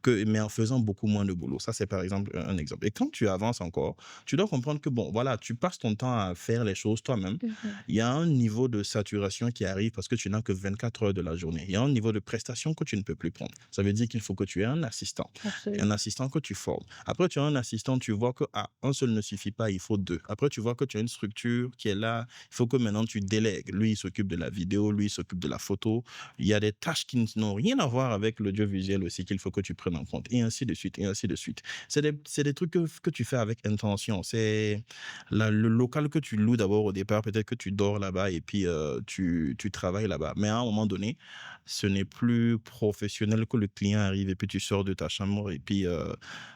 B: que, mais en faisant beaucoup moins de boulot. Ça, c'est par exemple un exemple. Et quand tu avances encore, tu dois comprendre que, bon, voilà, tu passes ton temps à faire les choses toi-même.
A: Mmh.
B: Il y a un niveau de saturation qui arrive parce que tu n'as que 24 heures de la journée. Il y a un niveau de prestation que tu ne peux plus prendre. Ça veut dire qu'il faut que tu aies un
A: Absolument.
B: assistant que tu formes. Après, tu as un assistant, tu vois que un seul ne suffit pas, il faut deux. Après, tu vois que tu as une structure qui est là, il faut que maintenant tu délègues. Lui, il s'occupe de la vidéo, lui, il s'occupe de la photo. Il y a des tâches qui n'ont rien à voir avec l'audiovisuel aussi qu'il faut que tu prennes en compte, et ainsi de suite, et ainsi de suite. C'est des trucs que tu fais avec intention. C'est le local que tu loues d'abord au départ, peut-être que tu dors là-bas et puis tu travailles là-bas. Mais à un moment donné, ce n'est plus professionnel que le client arrive et puis tu sors de ta chambre et puis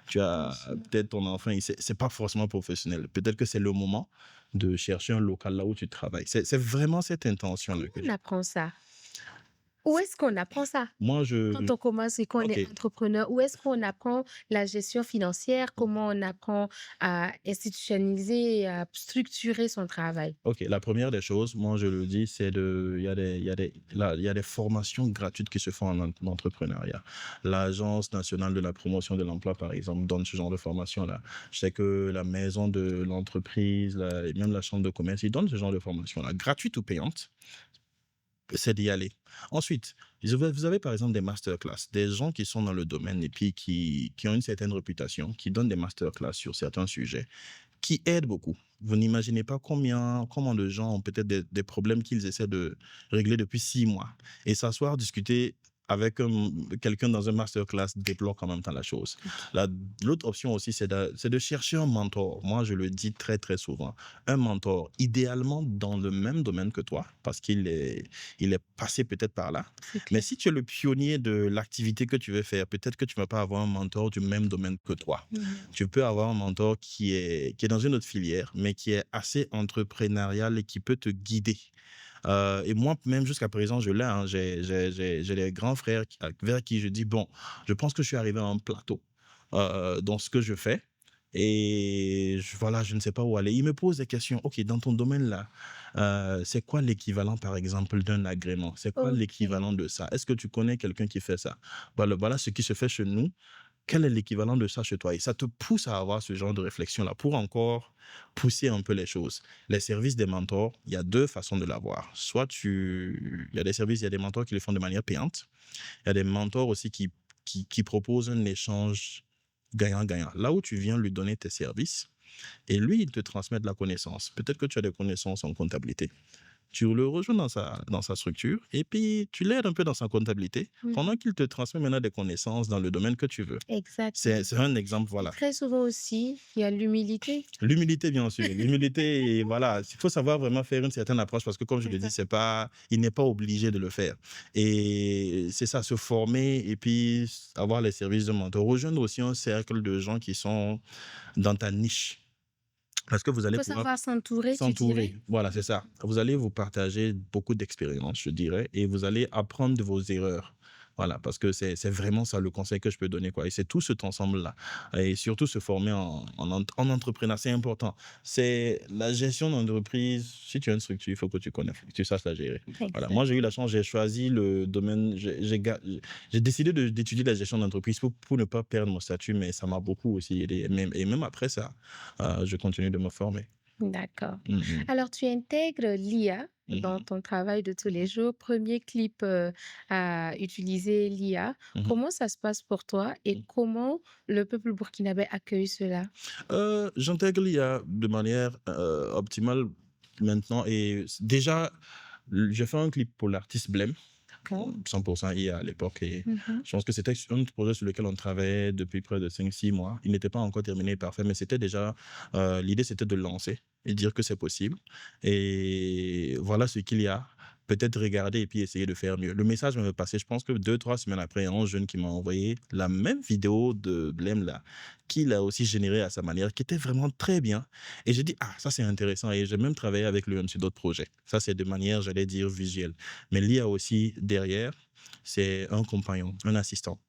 B: tu as peut-être ton enfant. C'est pas forcément professionnel. Peut-être que c'est le moment de chercher un local là où tu travailles. C'est vraiment cette intention-là
A: Comment
B: que
A: on
B: j'ai.
A: apprend ça? Où est-ce qu'on apprend ça?
B: Moi,
A: Quand on commence et qu'on
B: ok,
A: est entrepreneur, où est-ce qu'on apprend la gestion financière? Comment on apprend à institutionnaliser et à structurer son travail?
B: ok. La première des choses, moi, je le dis, il y a des formations gratuites qui se font en entrepreneuriat. L'Agence nationale de la promotion de l'emploi, par exemple, donne ce genre de formation-là. Je sais que la maison de l'entreprise, et même la chambre de commerce, ils donnent ce genre de formation-là, gratuite ou payante. C'est d'y aller. Ensuite, vous avez par exemple des masterclass, des gens qui sont dans le domaine et puis qui ont une certaine réputation, qui donnent des masterclass sur certains sujets, qui aident beaucoup. Vous n'imaginez pas comment de gens ont peut-être des problèmes qu'ils essaient de régler depuis 6 mois. Et s'asseoir, discuter avec quelqu'un dans un masterclass débloque en même temps la chose.
A: OK.
B: L'autre option aussi, c'est de chercher un mentor. Moi, je le dis très, très souvent. Un mentor, idéalement dans le même domaine que toi, parce il est passé peut-être par là.
A: C'est
B: Mais
A: clair.
B: si tu es le pionnier de l'activité que tu veux faire, peut-être que tu ne vas pas avoir un mentor du même domaine que toi.
A: Mmh.
B: Tu peux avoir un mentor qui est dans une autre filière, mais qui est assez entrepreneurial et qui peut te guider. Et moi, même jusqu'à présent, je l'ai, hein. J'ai des grands frères vers qui je dis, bon, je pense que je suis arrivé à un plateau dans ce que je fais. Et voilà, je ne sais pas où aller. Il me pose des questions. OK, dans ton domaine là, c'est quoi l'équivalent, par exemple, d'un agrément? C'est quoi
A: OK.
B: l'équivalent de ça? Est-ce que tu connais quelqu'un qui fait ça? Voilà, voilà ce qui se fait chez nous. quel est l'équivalent de ça chez toi? Et ça te pousse à avoir ce genre de réflexion-là pour encore pousser un peu les choses. Les services des mentors, il y a 2 façons de l'avoir. Soit il y a des services, il y a des mentors qui le font de manière payante. Il y a des mentors aussi qui proposent un échange gagnant-gagnant. Là où tu viens lui donner tes services et lui, il te transmet de la connaissance. Peut-être que tu as des connaissances en comptabilité. Tu le rejoins dans sa structure et puis tu l'aides un peu dans sa comptabilité
A: Mmh.
B: pendant qu'il te transmet maintenant des connaissances dans le domaine que tu veux. C'est
A: Exactement.
B: c'est un exemple,
A: Et
B: voilà.
A: très souvent aussi, il y a l'humilité.
B: L'humilité, bien sûr. L'humilité, et voilà, il faut savoir vraiment faire une certaine approche parce que, comme je
A: C'est
B: le dis,
A: ça.
B: c'est pas, il n'est pas obligé de le faire. Et c'est ça, se former et puis avoir les services de mentor. Rejoindre aussi un cercle de gens qui sont dans ta niche. Parce que vous
A: Il
B: allez
A: faut
B: pouvoir
A: savoir s'entourer, tu dirais?
B: s'entourer. Voilà, c'est ça. Vous allez vous partager beaucoup d'expériences, je dirais, et vous allez apprendre de vos erreurs. Voilà, parce que c'est vraiment ça le conseil que je peux donner, quoi. Et c'est tout cet ensemble-là. Et surtout se former en entrepreneur, c'est important. C'est la gestion d'entreprise. Si tu as une structure, il faut que tu connaisses, que tu saches la gérer. Voilà. Moi, j'ai eu
A: Exactement.
B: la chance, j'ai choisi le domaine, j'ai décidé d'étudier la gestion d'entreprise pour ne pas perdre mon statut, mais ça m'a beaucoup aussi aidé. Et même après ça, je continue de me former.
A: D'accord.
B: Mhm.
A: Alors, tu intègres l'IA dans
B: Mhm.
A: ton travail de tous les jours. Premier clip à utiliser l'IA.
B: Mhm.
A: Comment ça se passe pour toi et
B: Mhm.
A: comment le peuple burkinabé accueille cela?
B: J'intègre l'IA de manière optimale maintenant. Et déjà, j'ai fait un clip pour l'artiste Blême,
A: D'accord.
B: 100% IA à l'époque. Et
A: Mhm.
B: je pense que c'était un projet sur lequel on travaillait depuis près de 5 6 mois. Il n'était pas encore terminé et parfait, mais c'était déjà, l'idée c'était de le lancer et dire que c'est possible. Et voilà ce qu'il y a. Peut-être regarder et puis essayer de faire mieux. Le message m'avait passé, je pense que 2 3 semaines après, un jeune qui m'a envoyé la même vidéo de Blême là, qu'il a aussi générée à sa manière, qui était vraiment très bien. Et j'ai dit, ah, ça c'est intéressant. Et j'ai même travaillé avec lui même sur d'autres projets. Ça, c'est de manière, j'allais dire, visuelle. Mais l'IA aussi, derrière, c'est un compagnon, un assistant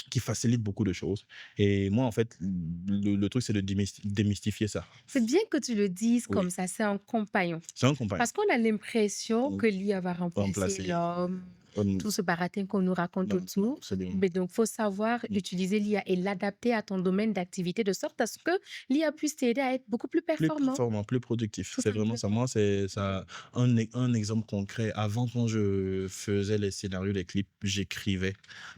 B: qui facilite beaucoup de choses. Et moi, en fait, le truc, c'est de démystifier ça.
A: C'est bien que tu le dises
B: Oui,
A: comme ça, c'est un compagnon.
B: c'est un compagnon.
A: Parce qu'on a l'impression
B: Euh,
A: que l'IA va remplacer
B: Remplacer.
A: l'homme,
B: euh,
A: tout ce baratin qu'on nous raconte
B: non, non,
A: autour.
B: absolument.
A: Mais donc, il faut savoir utiliser l'IA et l'adapter à ton domaine d'activité de sorte à ce que l'IA puisse t'aider à être beaucoup plus
B: Plus
A: performant,
B: performant, plus productif.
A: tout
B: C'est vraiment ça.
A: simplement.
B: Moi, c'est ça. Un exemple concret. Avant, quand je faisais les scénarios des clips, j'écrivais.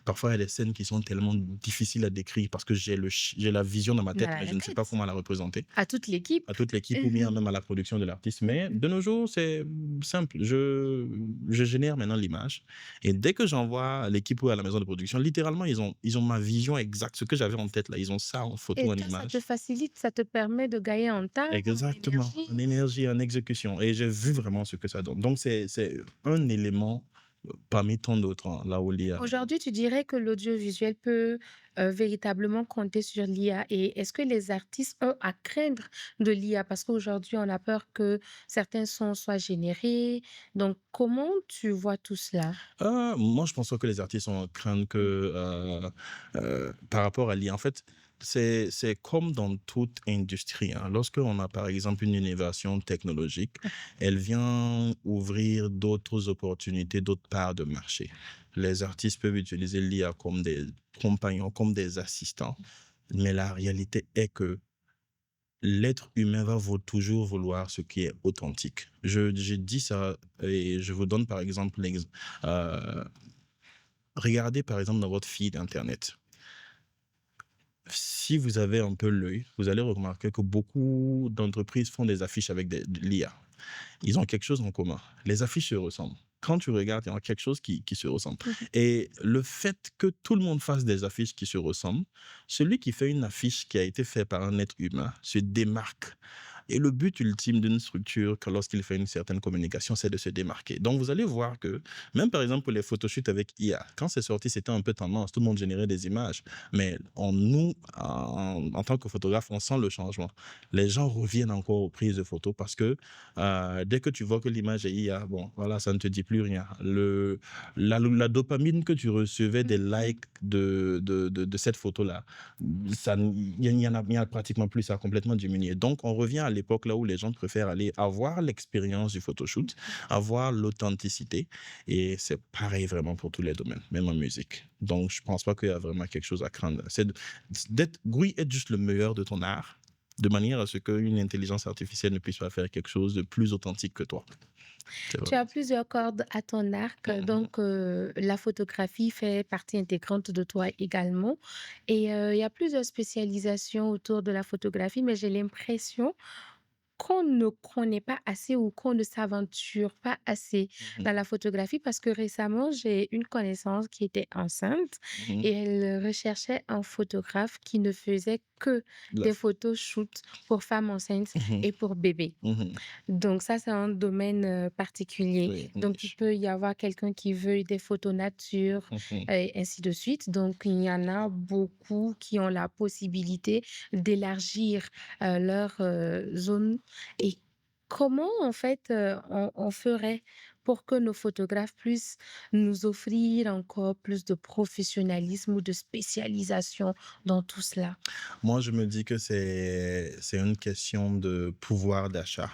B: Parfois, il y a des scènes qui sont tellement difficiles à décrire parce que j'ai la vision dans ma tête, mais
A: Dans
B: je
A: la
B: ne sais pas
A: tête,
B: comment la représenter
A: à toute l'équipe.
B: à toute l'équipe ou bien
A: Mhm,
B: même à la production de l'artiste. Mais de nos jours, c'est simple. Je génère maintenant l'image et dès que j'envoie à l'équipe ou à la maison de production, littéralement, ils ont ma vision exacte, ce que j'avais en tête là. Ils ont ça en
A: Et
B: photo, en
A: toi, ça te
B: image.
A: facilite, ça te permet de gagner en temps, en
B: Exactement,
A: énergie.
B: en énergie, en exécution. Et j'ai vu vraiment ce que ça donne. Donc, c'est un élément parmi tant d'autres, hein, là où l'IA.
A: Aujourd'hui, tu dirais que l'audiovisuel peut véritablement compter sur l'IA et est-ce que les artistes ont à craindre de l'IA? Parce qu'aujourd'hui, on a peur que certains sons soient générés. Donc, comment tu vois tout cela?
B: Moi, je pense pas que les artistes ont craindre que par rapport à l'IA. En fait, c'est comme dans toute industrie, hein. Lorsqu'on a, par exemple, une innovation technologique, elle vient ouvrir d'autres opportunités, d'autres parts de marché. Les artistes peuvent utiliser l'IA comme des compagnons, comme des assistants, mais la réalité est que l'être humain va toujours vouloir ce qui est authentique. Je dis ça et je vous donne par exemple regardez par exemple dans votre feed internet. Si vous avez un peu l'œil, vous allez remarquer que beaucoup d'entreprises font des affiches avec de l'IA. Ils ont quelque chose en commun. Les affiches se ressemblent. Quand tu regardes, il y a quelque chose qui se ressemble.
A: Mhm.
B: Et le fait que tout le monde fasse des affiches qui se ressemblent, celui qui fait une affiche qui a été faite par un être humain se démarque. Et le but ultime d'une structure, que lorsqu'il fait une certaine communication, c'est de se démarquer. Donc, vous allez voir que, même par exemple pour les photoshoots avec IA, quand c'est sorti, c'était un peu tendance, tout le monde générait des images. Mais en tant que photographe, on sent le changement. Les gens reviennent encore aux prises de photos parce que dès que tu vois que l'image est IA, bon, voilà, ça ne te dit plus rien. La dopamine que tu recevais des
A: Mhm.
B: likes de cette photo-là, il y en a pratiquement plus, ça a complètement diminué. Donc, on revient à l'époque là où les gens préfèrent aller avoir l'expérience du photoshoot, avoir l'authenticité. Et c'est pareil vraiment pour tous les domaines, même en musique. Donc, je pense pas qu'il y a vraiment quelque chose à craindre. D'être, oui, être juste le meilleur de ton art, de manière à ce qu'une intelligence artificielle ne puisse pas faire quelque chose de plus authentique que toi. C'est
A: Tu
B: vraiment
A: as plusieurs cordes à ton arc,
B: ça.
A: donc la photographie fait partie intégrante de toi également et il y a plusieurs spécialisations autour de la photographie, mais j'ai l'impression qu'on ne connaît pas assez ou qu'on ne s'aventure pas assez
B: Mhm,
A: dans la photographie parce que récemment, j'ai une connaissance qui était enceinte
B: mhm,
A: et elle recherchait un photographe qui ne faisait que
B: la
A: des
B: f-
A: photos shoot pour femmes enceintes
B: mhm,
A: et pour bébés.
B: mhm.
A: Donc ça, c'est un domaine, particulier.
B: Oui,
A: Donc il peut y avoir quelqu'un qui veut des photos nature
B: mhm.
A: et ainsi de suite. Donc il y en a beaucoup qui ont la possibilité d'élargir, leur, zone et comment en fait, on ferait pour que nos photographes puissent nous offrir encore plus de professionnalisme ou de spécialisation dans tout cela?
B: Moi, je me dis que c'est une question de pouvoir d'achat.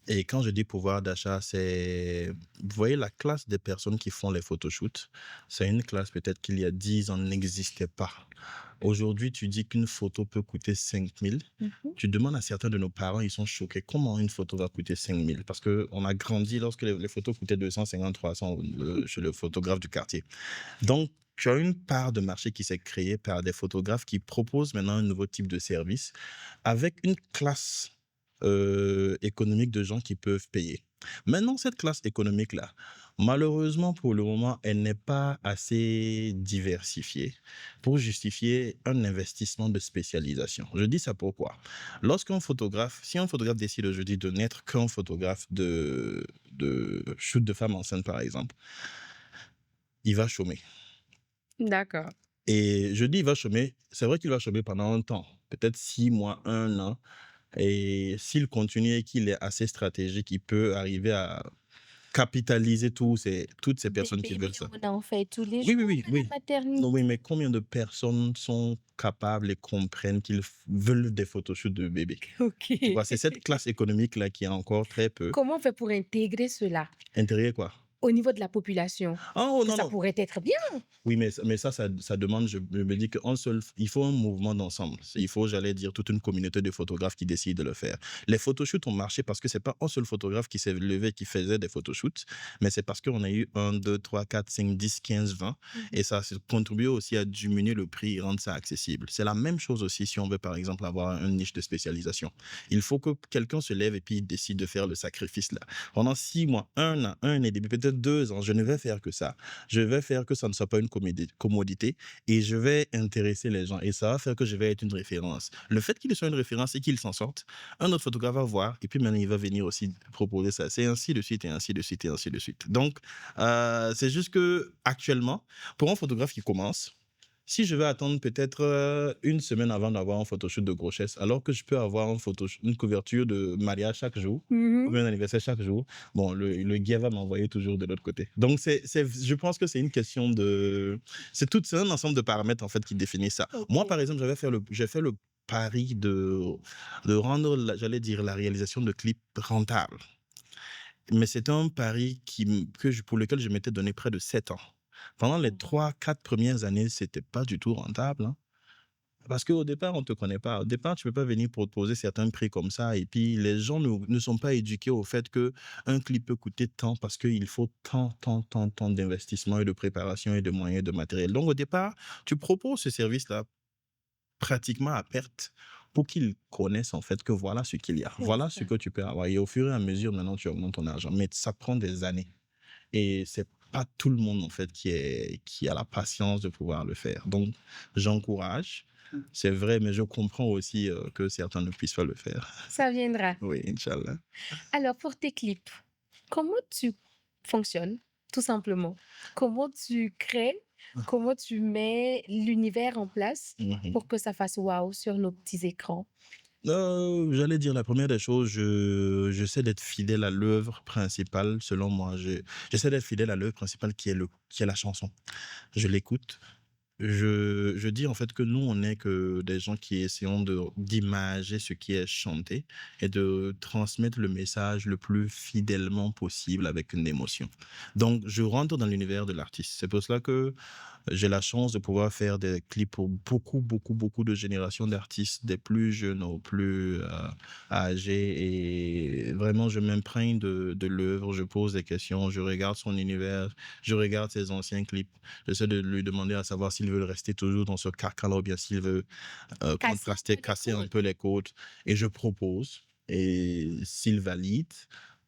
B: Et quand je dis pouvoir d'achat, c'est, vous voyez, la classe des personnes qui font les photoshoots, c'est une classe peut-être qu'il y a 10 ans n'existait pas. Aujourd'hui, tu dis qu'une photo peut coûter 5 000.
A: Mmh.
B: Tu demandes à certains de nos parents, ils sont choqués. Comment une photo va coûter 5 000? Parce qu'on a grandi lorsque les photos coûtaient 250, 300 chez le photographe du quartier. Donc, tu as une part de marché qui s'est créée par des photographes qui proposent maintenant un nouveau type de service avec une classe économique de gens qui peuvent payer. Maintenant, cette classe économique-là, malheureusement pour le moment, elle n'est pas assez diversifiée pour justifier un investissement de spécialisation. Je dis ça pourquoi? Si un photographe décide aujourd'hui de n'être qu'un photographe de shoot de femmes enceintes, par exemple, il va chômer.
A: D'accord.
B: Et je dis il va chômer, c'est vrai qu'il va chômer pendant un temps, peut-être 6 mois, un an. Et s'il continue et qu'il est assez stratégique, il peut arriver à capitaliser toutes ces personnes qui
A: Bébé,
B: veulent
A: mais
B: ça.
A: on en fait tous les
B: Oui, oui,
A: jours
B: oui,
A: à la
B: oui. Non, oui,
A: maternité.
B: mais combien de personnes sont capables et comprennent qu'ils veulent des photoshoots de bébés? Tu
A: OK.
B: vois, c'est cette classe économique-là qui est encore très peu
A: Comment on fait pour intégrer cela
B: intégrée, quoi.
A: au niveau de la population?
B: Oh
A: Que
B: non,
A: ça
B: non.
A: pourrait être bien.
B: Oui, mais ça demande, je me dis il faut un mouvement d'ensemble. Il faut, j'allais dire, toute une communauté de photographes qui décident de le faire. Les photoshoots ont marché parce que c'est pas un seul photographe qui s'est levé, qui faisait des photoshoots, mais c'est parce qu'on a eu un, 2, 3, 4, 5, 10, 15, 20,
A: Mmh.
B: et ça a contribué aussi à diminuer le prix et rendre ça accessible. C'est la même chose aussi si on veut, par exemple, avoir une niche de spécialisation. Il faut que quelqu'un se lève et puis il décide de faire le sacrifice là. Pendant 6 mois, un an, un et demi, peut-être 2 ans, je ne vais faire que ça. Je vais faire que ça ne soit pas une commodité et je vais intéresser les gens et ça va faire que je vais être une référence. Le fait qu'il soit une référence et qu'il s'en sorte, un autre photographe va voir et puis maintenant il va venir aussi proposer ça. C'est ainsi de suite et ainsi de suite et ainsi de suite. Donc, c'est juste que actuellement, pour un photographe qui commence, si je vais attendre peut-être une semaine avant d'avoir un photoshoot de grossesse, alors que je peux avoir une couverture de mariage chaque jour, ou
A: Mmh.
B: bien un anniversaire chaque jour, bon, le gars va m'envoyer toujours de l'autre côté. Donc, je pense que c'est une question de... C'est un ensemble de paramètres, en fait, qui définissent ça. Moi,
A: OK.
B: par exemple, j'ai fait le pari de rendre, j'allais dire, la réalisation de clips rentable. Mais c'était un pari pour lequel je m'étais donné près de 7 ans. Pendant les
A: Mmh.
B: 3, 4 premières années, c'était pas du tout rentable, hein. Parce qu'au départ, on te connaît pas. Au départ, tu peux pas venir proposer certains prix comme ça. Et puis, les gens ne sont pas éduqués au fait que un clip peut coûter tant parce qu'il faut tant d'investissement et de préparation et de moyens, de matériel. Donc, au départ, tu proposes ce service-là pratiquement à perte pour qu'ils connaissent en fait que voilà ce qu'il y a.
A: C'est
B: Voilà ce
A: ça.
B: que tu peux avoir. Et au fur et à mesure, maintenant, tu augmentes ton argent. Mais ça prend des années. Et c'est pas tout le monde, en fait, qui a la patience de pouvoir le faire. Donc, j'encourage. C'est vrai, mais je comprends aussi que certains ne puissent pas le faire.
A: Ça viendra.
B: Oui, Inch'Allah.
A: Alors pour tes clips, comment tu fonctionnes? Tout simplement. Comment tu crées? Comment tu mets l'univers en place
B: Mhm.
A: pour que ça fasse waouh sur nos petits écrans?
B: J'allais dire la première des choses, j'essaie d'être fidèle à l'œuvre principale, selon moi. J'essaie d'être fidèle à l'œuvre principale qui est la chanson. Je l'écoute, Je dis en fait que nous, on n'est que des gens qui essayons d'imager ce qui est chanté et de transmettre le message le plus fidèlement possible avec une émotion. Donc, je rentre dans l'univers de l'artiste. C'est pour cela que j'ai la chance de pouvoir faire des clips pour beaucoup, beaucoup, beaucoup de générations d'artistes, des plus jeunes aux plus âgés. Et vraiment, je m'imprègne de l'œuvre, je pose des questions, je regarde son univers, je regarde ses anciens clips. J'essaie de lui demander à savoir s'il veut rester toujours dans ce carcan-là ou bien s'il veut
A: Casser un
B: contraster,
A: peu les
B: casser un
A: codes.
B: peu les côtes. Et je propose. Et s'il valide,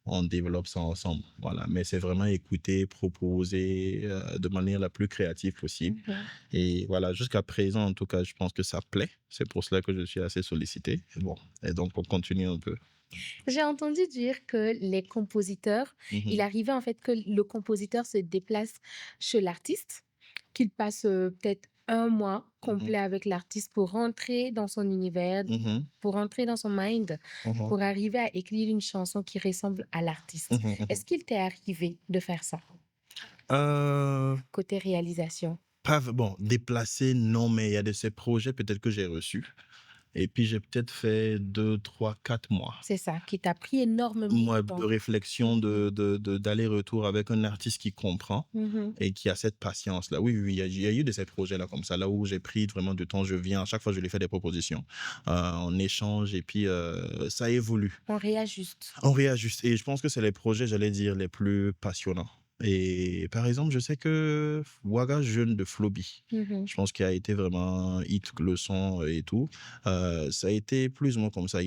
B: on développe ça ensemble. Voilà. Mais c'est vraiment écouter, proposer de manière la plus créative possible.
A: Mhm.
B: Et voilà, jusqu'à présent, en tout cas, je pense que ça plaît. C'est pour cela que je suis assez sollicité. Bon. Et donc, on continue un peu.
A: J'ai entendu dire que les compositeurs, il
B: Mhm,
A: arrivait en fait que le compositeur se déplace chez l'artiste, qu'il passe peut-être un mois
B: mhm,
A: complet avec l'artiste pour rentrer dans son univers,
B: mhm,
A: pour rentrer dans son mind,
B: mhm,
A: pour arriver à écrire une chanson qui ressemble à l'artiste.
B: mhm,
A: Est-ce
B: mhm.
A: qu'il t'est arrivé de faire ça,
B: Euh,
A: côté réalisation?
B: bon, déplacé, non, mais il y a de ces projets peut-être que j'ai reçus. Et puis, j'ai peut-être fait 2, 3, 4 mois.
A: C'est ça, qui t'a pris énormément de
B: Moi, de
A: temps.
B: réflexion,
A: Mhm,
B: d'aller-retour avec un artiste qui comprend
A: mhm.
B: et qui a cette patience-là. Oui, oui, oui, il y a eu de ces projets-là comme ça, là où j'ai pris vraiment du temps. Je viens, à chaque fois, je lui fais des propositions. On échange et puis ça évolue.
A: On réajuste.
B: On réajuste. Et je pense que c'est les projets, j'allais dire, les plus passionnants. Et par exemple, je sais que Waga Jeune de Floby,
A: Mhm.
B: je pense qu'il a été vraiment hit, le son et tout. Ça a été plus ou moins comme ça.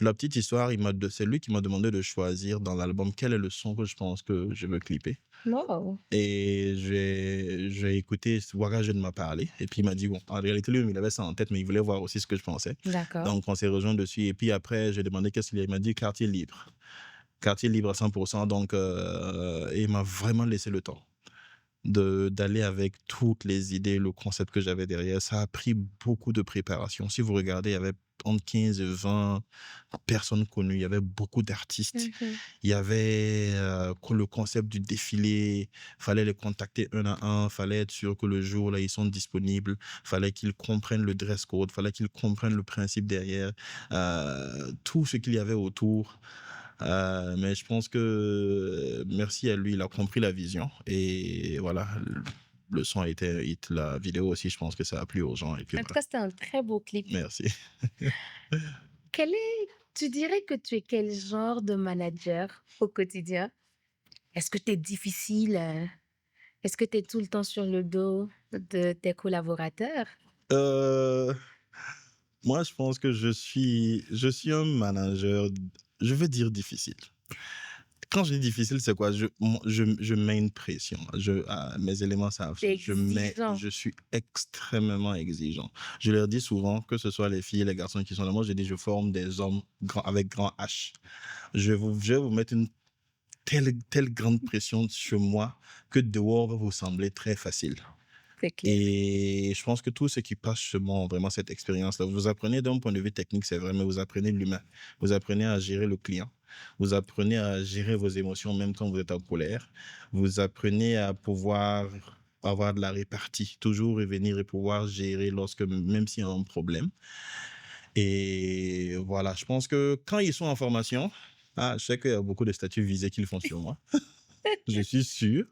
B: La petite histoire, c'est lui qui m'a demandé de choisir dans l'album quel est le son que je pense que je veux clipper.
A: Wow,
B: Et j'ai écouté, Waga Jeune m'a parlé. Et puis il m'a dit, bon, en réalité, lui, il avait ça en tête, mais il voulait voir aussi ce que je pensais.
A: d'accord.
B: Donc on s'est rejoint dessus. Et puis après, j'ai demandé qu'est-ce qu'il a. Il m'a dit quartier libre. Quartier libre à 100%. Donc, et il m'a vraiment laissé le temps d'aller avec toutes les idées, le concept que j'avais derrière. Ça a pris beaucoup de préparation. Si vous regardez, il y avait entre 15 et 20 personnes connues, il y avait beaucoup d'artistes,
A: Mhm.
B: il y avait le concept du défilé, fallait les contacter un à un, fallait être sûr que le jour là ils sont disponibles, fallait qu'ils comprennent le dress code, fallait qu'ils comprennent le principe derrière, tout ce qu'il y avait autour. Mais je pense que merci à lui, il a compris la vision. Et voilà, le son a été un hit. La vidéo aussi, je pense que ça a plu aux gens. Et puis
A: En tout
B: voilà.
A: cas, c'était un très beau clip.
B: Merci.
A: Tu dirais que tu es quel genre de manager au quotidien? Est-ce que tu es difficile? Est-ce que tu es tout le temps sur le dos de tes collaborateurs?
B: Euh, Moi, je pense que je suis un manager, je vais dire difficile. Quand je dis difficile, c'est quoi? Je mets une pression. Mes éléments savent
A: Tu
B: ça.
A: exigeant.
B: Je suis extrêmement exigeant. Je leur dis souvent, que ce soit les filles et les garçons qui sont là, moi, je dis, je forme des hommes avec grand H. Je vais vous mettre une telle grande pression sur moi que dehors va vous sembler très facile.
A: C'est clair.
B: Et je pense que tout ce qui passe sur moi, vraiment cette expérience-là, vous apprenez d'un point de vue technique, c'est vrai, mais vous apprenez l'humain. Vous apprenez à gérer le client. Vous apprenez à gérer vos émotions même quand vous êtes en colère. Vous apprenez à pouvoir avoir de la répartie, toujours revenir et pouvoir gérer même s'il y a un problème. Et voilà, je pense que quand ils sont en formation, je sais qu'il y a beaucoup de statuts visés qu'ils font sur moi. Je suis sûr.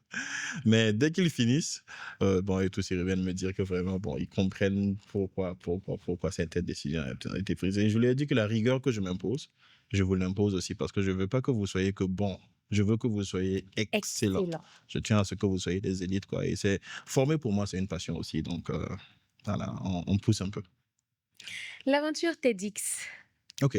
B: Mais dès qu'ils finissent, bon, et tous ils reviennent me dire que vraiment, bon, ils comprennent pourquoi cette décision a été prise. Et je lui ai dit que la rigueur que je m'impose, je vous l'impose aussi parce que je veux pas que vous soyez que bon. Je veux que vous soyez excellent.
A: Excellent.
B: Je tiens à ce que vous soyez des élites, quoi. Et former pour moi, c'est une passion aussi. Donc, voilà, on pousse un peu.
A: L'aventure TEDx,
B: OK.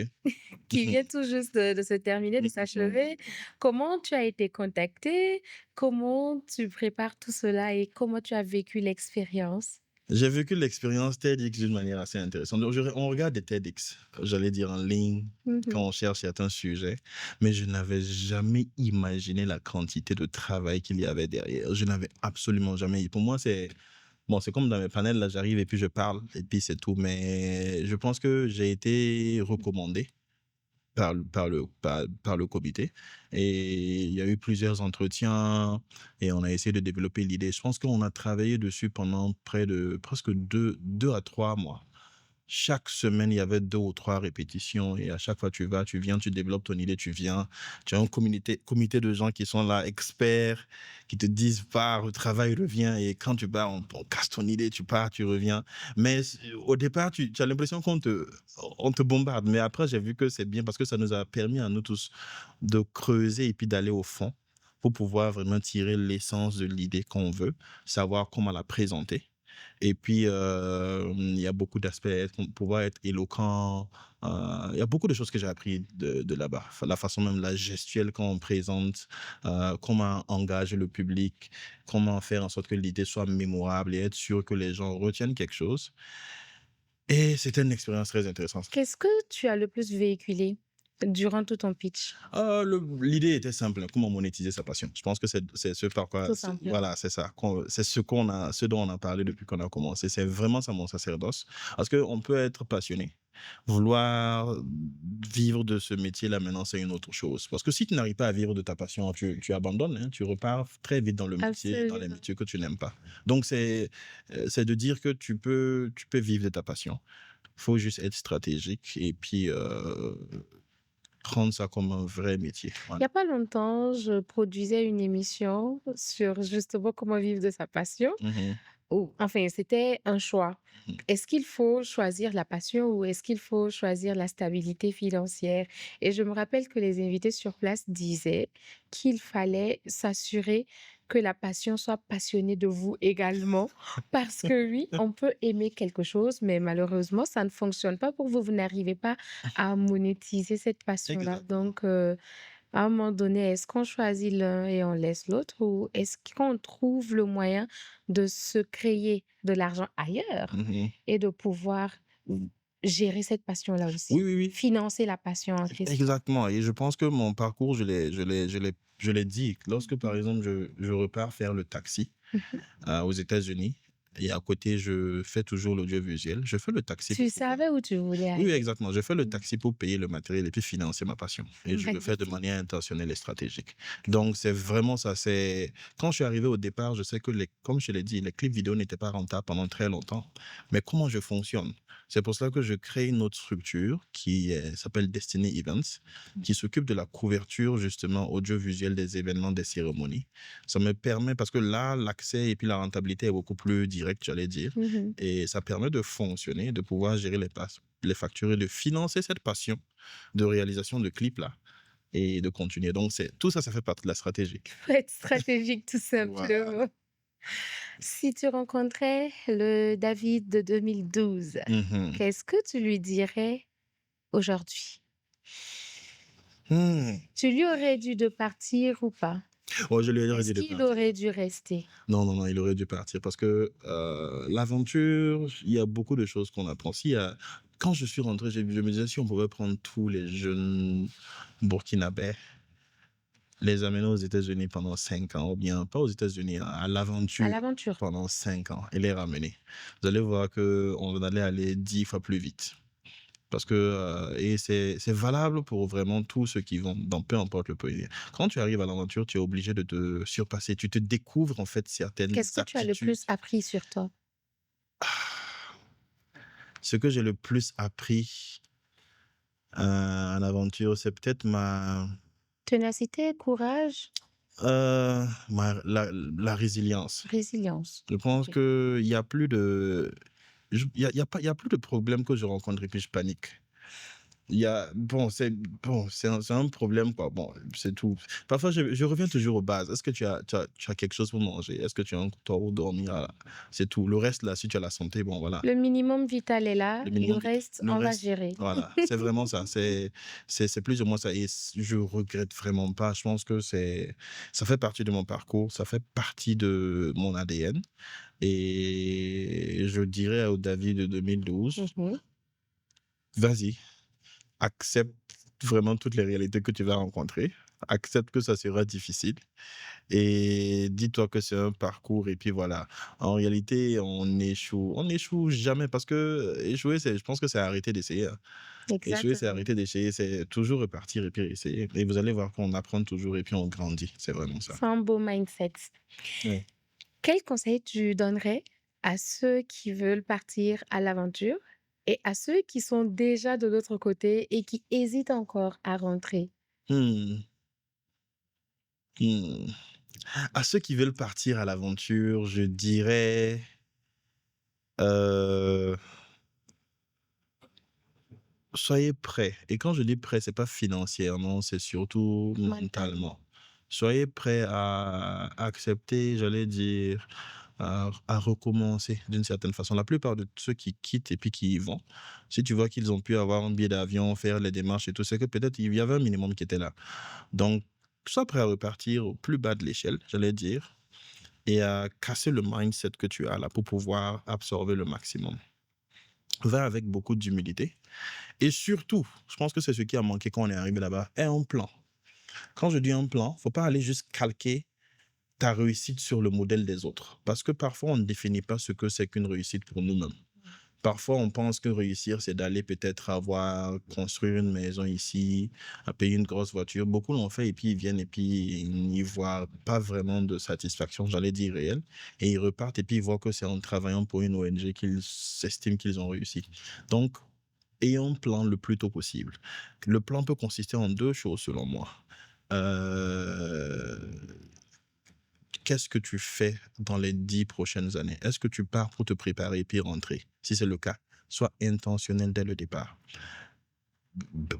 A: qui vient tout juste de se terminer, de s'achever. Comment tu as été contacté? Comment tu prépares tout cela et comment tu as vécu l'expérience?
B: J'ai vécu l'expérience TEDx d'une manière assez intéressante. Donc, on regarde des TEDx, j'allais dire en ligne, quand
A: Mhm.
B: on cherche certains sujets, mais je n'avais jamais imaginé la quantité de travail qu'il y avait derrière. Je n'avais absolument jamais. Pour moi, c'est comme dans mes panels, là, j'arrive et puis je parle, et puis c'est tout. Mais je pense que j'ai été recommandé par le comité. Et il y a eu plusieurs entretiens et on a essayé de développer l'idée. Je pense qu'on a travaillé dessus pendant près de presque 2 à 3 mois. Chaque semaine, il y avait 2 ou 3 répétitions et à chaque fois tu vas, tu viens, tu développes ton idée, tu viens. Tu as un comité de gens qui sont là, experts, qui te disent: «Pars, retravaille, reviens» et quand tu pars, on casse ton idée, tu pars, tu reviens. Mais au départ, tu as l'impression on te bombarde. Mais après, j'ai vu que c'est bien parce que ça nous a permis à nous tous de creuser et puis d'aller au fond pour pouvoir vraiment tirer l'essence de l'idée qu'on veut, savoir comment la présenter. Et puis, il y a beaucoup d'aspects, pouvoir être éloquent. Il y a beaucoup de choses que j'ai appris de là-bas. La façon même, la gestuelle quand on présente, comment engager le public, comment faire en sorte que l'idée soit mémorable et être sûr que les gens retiennent quelque chose. Et c'était une expérience très intéressante.
A: Qu'est-ce que tu as le plus véhiculé durant tout ton pitch?
B: L'idée était simple, hein, comment monétiser sa passion. Je pense que c'est ce par quoi,
A: Tout simplement.
B: voilà, c'est ça. C'est ce dont on a parlé depuis qu'on a commencé. C'est vraiment ça mon sacerdoce. Parce qu'on peut être passionné. Vouloir vivre de ce métier-là, maintenant, c'est une autre chose. Parce que si tu n'arrives pas à vivre de ta passion, tu abandonnes, hein, tu repars très vite dans les
A: Absolument.
B: métiers que tu n'aimes pas. Donc, c'est de dire que tu peux vivre de ta passion. Il faut juste être stratégique et puis prendre ça comme un vrai métier.
A: Il y
B: Voilà.
A: a pas longtemps, je produisais une émission sur justement comment vivre de sa passion.
B: Mhm,
A: Ou enfin, c'était un choix.
B: mhm.
A: Est-ce qu'il faut choisir la passion ou est-ce qu'il faut choisir la stabilité financière? Et je me rappelle que les invités sur place disaient qu'il fallait s'assurer que la passion soit passionnée de vous également. Parce que oui, on peut aimer quelque chose, mais malheureusement, ça ne fonctionne pas pour vous. Vous n'arrivez pas à monétiser cette passion-là.
B: Exactement.
A: Donc, à un moment donné, est-ce qu'on choisit l'un et on laisse l'autre ou est-ce qu'on trouve le moyen de se créer de l'argent ailleurs
B: Mhm.
A: et de pouvoir gérer cette passion-là
B: Oui,
A: aussi,
B: oui, oui.
A: financer la passion en question?
B: Exactement. Et je pense que mon parcours, je l'ai dit. Lorsque, par
A: Mhm.
B: exemple, je repars faire le taxi
A: Mhm.
B: aux États-Unis, et à côté, je fais toujours l'audiovisuel. Je fais le taxi pour
A: Tu
B: pouvoir.
A: savais où tu voulais
B: Oui, oui,
A: aller.
B: exactement. Je fais le
A: Mhm.
B: taxi pour payer le matériel et puis financer ma passion. Et je le fais de
A: Magnifique.
B: manière intentionnelle et stratégique. Donc, c'est vraiment ça. Quand je suis arrivé au départ, je sais que comme je l'ai dit, les clips vidéo n'étaient pas rentables pendant très longtemps. Mais comment je fonctionne? C'est pour cela que je crée une autre structure s'appelle Destiny Events, qui s'occupe de la couverture, justement, audiovisuelle des événements, des cérémonies. Ça me permet, parce que là, l'accès et puis la rentabilité est beaucoup plus directe, j'allais dire.
A: Mhm.
B: Et ça permet de fonctionner, de pouvoir gérer les factures et de financer cette passion de réalisation de clips là et de continuer. Donc tout ça, ça fait partie de la stratégie.
A: Faut être stratégique tout
B: Voilà.
A: simplement. Si tu rencontrais le David de 2012,
B: Mhm.
A: qu'est-ce que tu lui dirais aujourd'hui?
B: Hmm.
A: Tu lui aurais dit de partir ou pas?
B: Oh, je lui aurais
A: Est-ce
B: dit de
A: qu'il
B: partir.
A: aurait dû rester?
B: Non, non, non, il aurait dû partir parce que l'aventure, il y a beaucoup de choses qu'on apprend. Quand je suis rentré, je me disais si on pouvait prendre tous les jeunes burkinabés, les amener aux États-Unis pendant 5 ans, ou bien pas aux États-Unis, à
A: À
B: l'aventure
A: l'aventure.
B: pendant 5 ans et les ramener. Vous allez voir qu'on allait aller 10 fois plus vite. Parce que, et c'est valable pour vraiment tous ceux qui vont dans peu importe le pays. Quand tu arrives à l'aventure, tu es obligé de te surpasser. Tu te découvres en fait certaines
A: Qu'est-ce que tu as le
B: aptitudes.
A: plus appris sur toi?
B: Ce que j'ai le plus appris en aventure, c'est peut-être
A: Ténacité, courage,
B: la résilience.
A: résilience.
B: Je pense
A: OK.
B: qu'il y a plus de il y a plus de problèmes que je rencontre et puis je panique. C'est un problème, quoi. Bon, c'est tout. Parfois, je reviens toujours aux bases. Est-ce que tu as quelque chose pour manger? Est-ce que tu as un toit où dormir? Ah, c'est tout. Le reste, là, si tu as la santé, bon, voilà.
A: Le minimum vital est là,
B: Le
A: le
B: minimum vite.
A: reste,
B: Le
A: on va
B: reste,
A: gérer.
B: voilà. C'est vraiment ça. C'est plus ou moins ça. Et je regrette vraiment pas. Je pense que ça fait partie de mon parcours. Ça fait partie de mon ADN. Et je dirais au David de 2012,
A: Mhm.
B: vas-y, accepte vraiment toutes les réalités que tu vas rencontrer. Accepte que ça sera difficile et dis-toi que c'est un parcours et puis voilà. En réalité, on échoue jamais parce que échouer, je pense que c'est arrêter d'essayer, hein. Échouer, c'est
A: Exactement.
B: arrêter d'essayer, c'est toujours repartir et puis essayer. Et vous allez voir qu'on apprend toujours et puis on grandit. C'est vraiment ça.
A: C'est un beau mindset.
B: Ouais.
A: Quel conseil tu donnerais à ceux qui veulent partir à l'aventure et à ceux qui sont déjà de l'autre côté et qui hésitent encore à rentrer?
B: Hmm, hmm. À ceux qui veulent partir à l'aventure, je dirais, euh, soyez prêts. Et quand je dis prêt, c'est pas financièrement, c'est surtout
A: Mental.
B: mentalement. Soyez prêts à accepter, j'allais dire, à recommencer d'une certaine façon. La plupart de ceux qui quittent et puis qui y vont, si tu vois qu'ils ont pu avoir un billet d'avion, faire les démarches et tout, c'est que peut-être il y avait un minimum qui était là. Donc, sois prêt à repartir au plus bas de l'échelle, j'allais dire, et à casser le mindset que tu as là pour pouvoir absorber le maximum. Va avec beaucoup d'humilité. Et surtout, je pense que c'est ce qui a manqué quand on est arrivé là-bas, est un plan. Quand je dis un plan, faut pas aller juste calquer ta réussite sur le modèle des autres. Parce que parfois, on ne définit pas ce que c'est qu'une réussite pour nous-mêmes. Parfois, on pense que réussir, c'est d'aller peut-être avoir, construire une maison ici, à payer une grosse voiture. Beaucoup l'ont fait et puis ils viennent et puis ils n'y voient pas vraiment de satisfaction, j'allais dire réelle. Et ils repartent et puis ils voient que c'est en travaillant pour une ONG qu'ils estiment qu'ils ont réussi. Donc, ayons un plan le plus tôt possible. Le plan peut consister en deux choses selon moi. Euh, Qu'est-ce que tu fais dans les 10 prochaines années? Est-ce que tu pars pour te préparer et puis rentrer? Si c'est le cas, sois intentionnel dès le départ.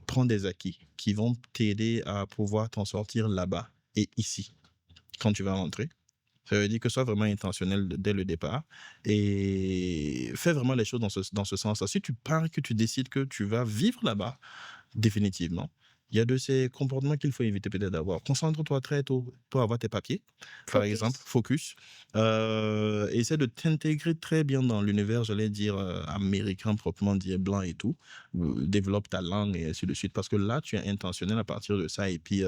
B: Prends des acquis qui vont t'aider à pouvoir t'en sortir là-bas et ici quand tu vas rentrer. Ça veut dire que sois vraiment intentionnel dès le départ et fais vraiment les choses dans ce sens-là. Si tu pars, que tu décides que tu vas vivre là-bas, définitivement. Il y a de ces comportements qu'il faut éviter peut-être d'avoir. Concentre-toi très tôt pour avoir tes papiers, par exemple,
A: Focus.
B: focus. Essaie de t'intégrer très bien dans l'univers, j'allais dire, américain, proprement dit, blanc et tout. Développe ta langue et ainsi de suite. Parce que là, tu es intentionnel à partir de ça et puis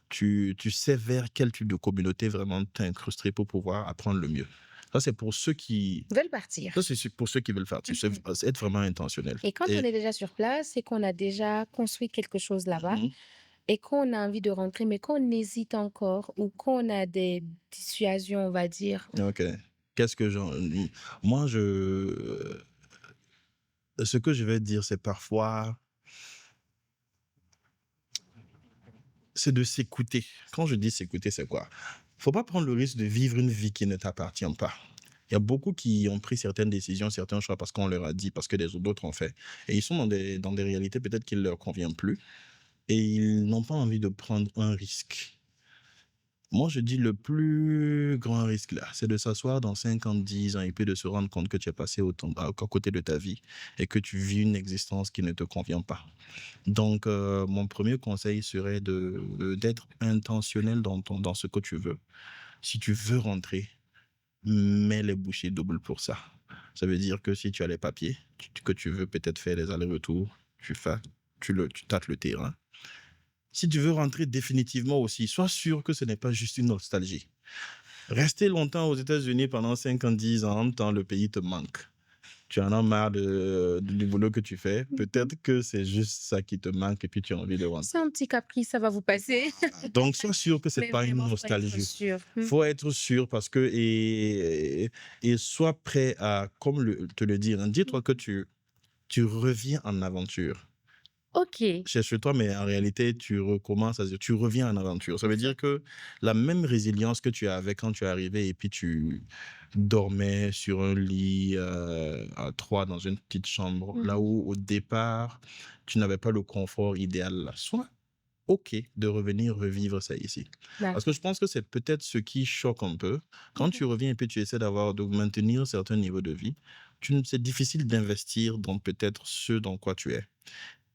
B: tu sais vers quel type de communauté vraiment t'incruster pour pouvoir apprendre le mieux. Ça, c'est pour ceux qui...
A: Veulent partir.
B: Ça, c'est pour ceux qui veulent faire.
A: Mhm.
B: C'est être vraiment intentionnel.
A: Et quand on
B: Et
A: est déjà sur place et qu'on a déjà construit quelque chose là-bas
B: Mhm.
A: et qu'on a envie de rentrer, mais qu'on hésite encore ou qu'on a des dissuasions, on va dire.
B: OK. Qu'est-ce que j'en moi, ce que je vais dire, c'est parfois c'est de s'écouter. Quand je dis s'écouter, c'est quoi? Faut pas prendre le risque de vivre une vie qui ne t'appartient pas. Il y a beaucoup qui ont pris certaines décisions, certains choix parce qu'on leur a dit, parce que d'autres ont fait et ils sont dans des réalités peut-être qui ne leur conviennent plus et ils n'ont pas envie de prendre un risque. Moi, je dis le plus grand risque là, c'est de s'asseoir dans 50, 10 ans et puis de se rendre compte que tu es passé à côté de ta vie et que tu vis une existence qui ne te convient pas. Donc, mon premier conseil serait d'être intentionnel dans ce que tu veux. Si tu veux rentrer, mets les bouchées doubles pour ça. Ça veut dire que si tu as les papiers, que tu veux peut-être faire les allers-retours, tu fais, tu tâtes le terrain. Si tu veux rentrer définitivement aussi, sois sûr que ce n'est pas juste une nostalgie. Rester longtemps aux États-Unis pendant 5 ans, 10 ans, en même temps, le pays te manque. Tu en as marre du boulot que tu fais.
A: Mhm.
B: Peut-être que c'est juste ça qui te manque et puis tu as envie de
A: C'est
B: rentrer.
A: un petit caprice, ça va vous passer.
B: Donc, sois sûr que c'est
A: Mais
B: pas une
A: vraiment, faut être
B: nostalgie.
A: sûr. Mhm.
B: Faut être sûr parce que, et sois prêt à, comme te le dire, hein, dis-toi que tu reviens en aventure.
A: Ok.
B: Cherche-toi, mais en réalité, tu recommences, tu reviens en aventure. Ça veut dire que la même résilience que tu avais quand tu es arrivé et puis tu dormais sur un lit à trois dans une petite chambre, là
A: Mhm.
B: où au départ, tu n'avais pas le confort idéal, là. Sois OK de revenir revivre ça ici. Parce que
A: D'accord.
B: je pense que c'est peut-être ce qui choque un peu. Quand
A: Mhm.
B: tu reviens et puis tu essaies de maintenir certains niveaux de vie, c'est difficile d'investir dans peut-être ce dans quoi tu es.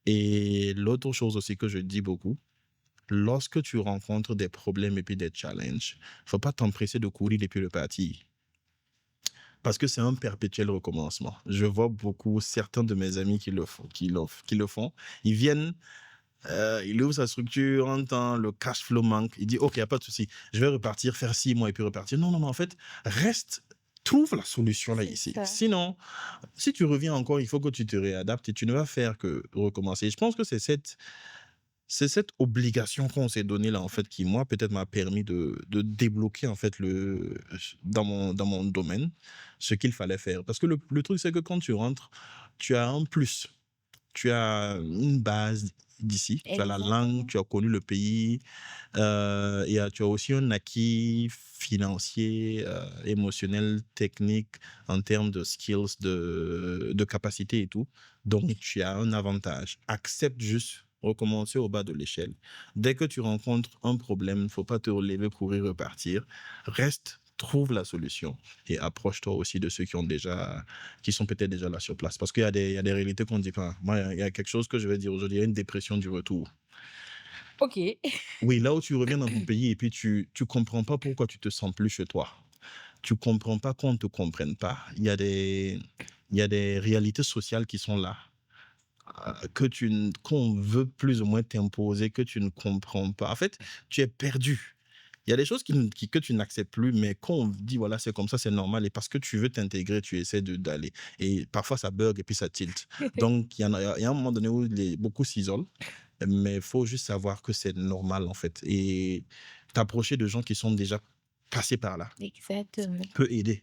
B: Et l'autre chose aussi que je dis beaucoup, lorsque tu rencontres des problèmes et puis des challenges, faut pas t'empresser de courir et puis de partir. Parce que c'est un perpétuel recommencement. Je vois beaucoup, certains de mes amis qui le font. Ils viennent, il ouvre sa structure, on entend le cash flow manque. Il dit, OK, il n'y a pas de souci. Je vais repartir, faire 6 mois et puis repartir. Non, non, non, en fait, reste. Trouve la solution là
A: C'est
B: ici.
A: ça.
B: Sinon, si tu reviens encore, il faut que tu te réadaptes et tu ne vas faire que recommencer. Je pense que c'est cette obligation qu'on s'est donnée là, en fait, qui, moi, peut-être m'a permis de débloquer, en fait, dans mon domaine, ce qu'il fallait faire. Parce que le truc, c'est que quand tu rentres, tu as un plus. Tu as une base d'ici. Tu as la langue,
A: Exactement.
B: tu as connu le pays, et tu as aussi un acquis financier, émotionnel, technique, en termes de skills, de capacité et tout. Donc, tu as un avantage. Accepte juste recommencer au bas de l'échelle. Dès que tu rencontres un problème, il ne faut pas te relever, courir, repartir. Reste, trouve la solution et approche-toi aussi de ceux qui sont peut-être déjà là sur place. Parce qu'il y a des réalités qu'on ne dit pas. Moi, il y a quelque chose que je vais dire aujourd'hui, il y a une dépression du retour.
A: OK.
B: Oui, là où tu reviens dans ton pays et puis tu comprends pas pourquoi tu te sens plus chez toi. Tu comprends pas qu'on ne te comprenne pas. Il y a des réalités sociales qui sont là, qu'on veut plus ou moins t'imposer, que tu ne comprends pas. En fait, tu es perdu. Il y a des choses que tu n'acceptes plus, mais qu'on dit, voilà, c'est comme ça, c'est normal. Et parce que tu veux t'intégrer, tu essaies d'aller. Et parfois, ça bug et puis ça tilt. Donc, il y a un moment donné où beaucoup s'isolent, mais il faut juste savoir que c'est normal, en fait. Et t'approcher de gens qui sont déjà passés par là
A: Exactement.
B: peut aider.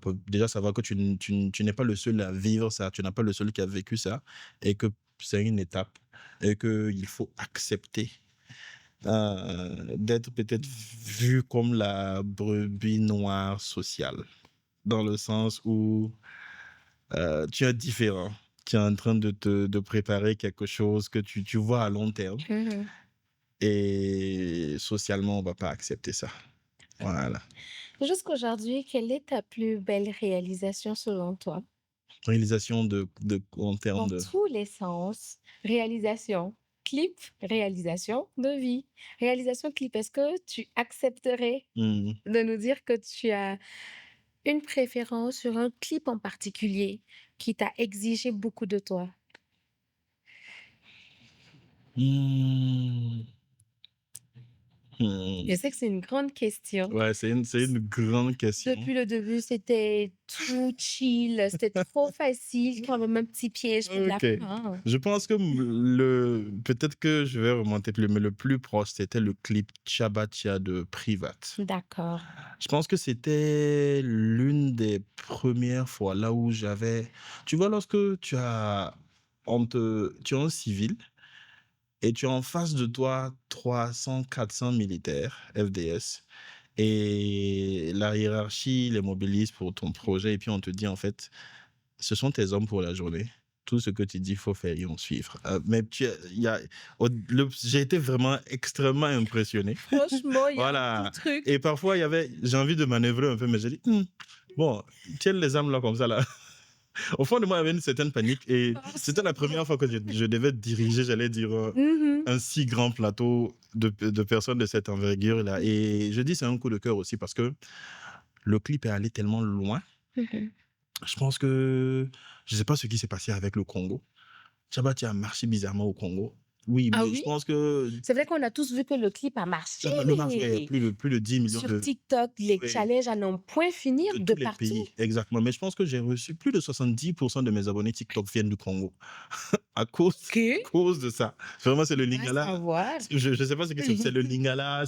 B: Pour déjà savoir que tu n'es pas le seul à vivre ça, tu n'es pas le seul qui a vécu ça, et que c'est une étape, et qu'il faut accepter d'être peut-être vu comme la brebis noire sociale, dans le sens où tu es différent, tu es en train de préparer quelque chose que tu vois à long terme,
A: Mmh.
B: et socialement, on va pas accepter ça. Voilà.
A: Jusqu'aujourd'hui, quelle est ta plus belle réalisation selon toi?
B: Réalisation en termes
A: Dans
B: de...
A: tous les sens, réalisation clip, réalisation de vie. Réalisation clip, est-ce que tu accepterais
B: Hmm.
A: de nous dire que tu as une préférence sur un clip en particulier qui t'a exigé beaucoup de toi?
B: Hmm.
A: Je
B: Hmm.
A: sais que c'est une grande question.
B: Ouais, c'est une grande question.
A: Depuis le début, c'était tout chill, c'était trop facile, comme un petit piège pour la
B: Ok.
A: fin.
B: Je pense que peut-être que je vais remonter plus, mais le plus proche, c'était le clip Chabatia de Privat.
A: D'accord.
B: Je pense que c'était l'une des premières fois là où j'avais... Tu vois, lorsque tu es un civil et tu as en face de toi 300, 400 militaires, FDS, et la hiérarchie les mobilise pour ton projet, et puis on te dit, en fait, ce sont tes hommes pour la journée. Tout ce que tu dis, il faut faire, ils vont suivre. Mais j'ai été vraiment extrêmement impressionné.
A: Franchement, il y a un petit
B: Voilà.
A: truc.
B: Et parfois, j'ai envie de manœuvrer un peu, mais j'ai dit, bon, tiens les âmes là comme ça là. Au fond de moi, il y avait une certaine panique, et c'était la première fois que je devais diriger, j'allais dire,
A: Mmh.
B: un si grand plateau de personnes de cette envergure là. Et je dis, c'est un coup de cœur aussi parce que le clip est allé tellement loin.
A: Mmh.
B: Je pense que je ne sais pas ce qui s'est passé avec le Congo. Tchabati a marché bizarrement au Congo. Oui,
A: Ah
B: mais je
A: oui?
B: pense que
A: C'est vrai qu'on a tous vu que le clip a marché.
B: le marché est plus de 10 millions
A: Sur TikTok, les
B: ouais,
A: challenges à n'en point finir
B: de
A: de
B: tous les
A: partout.
B: pays. Exactement. Mais je pense que j'ai reçu plus de 70% de mes abonnés TikTok viennent du Congo. À
A: OK.
B: cause de ça. Vraiment, c'est le
A: Bon à
B: Lingala.
A: savoir.
B: Je ne sais pas ce que c'est le Lingala.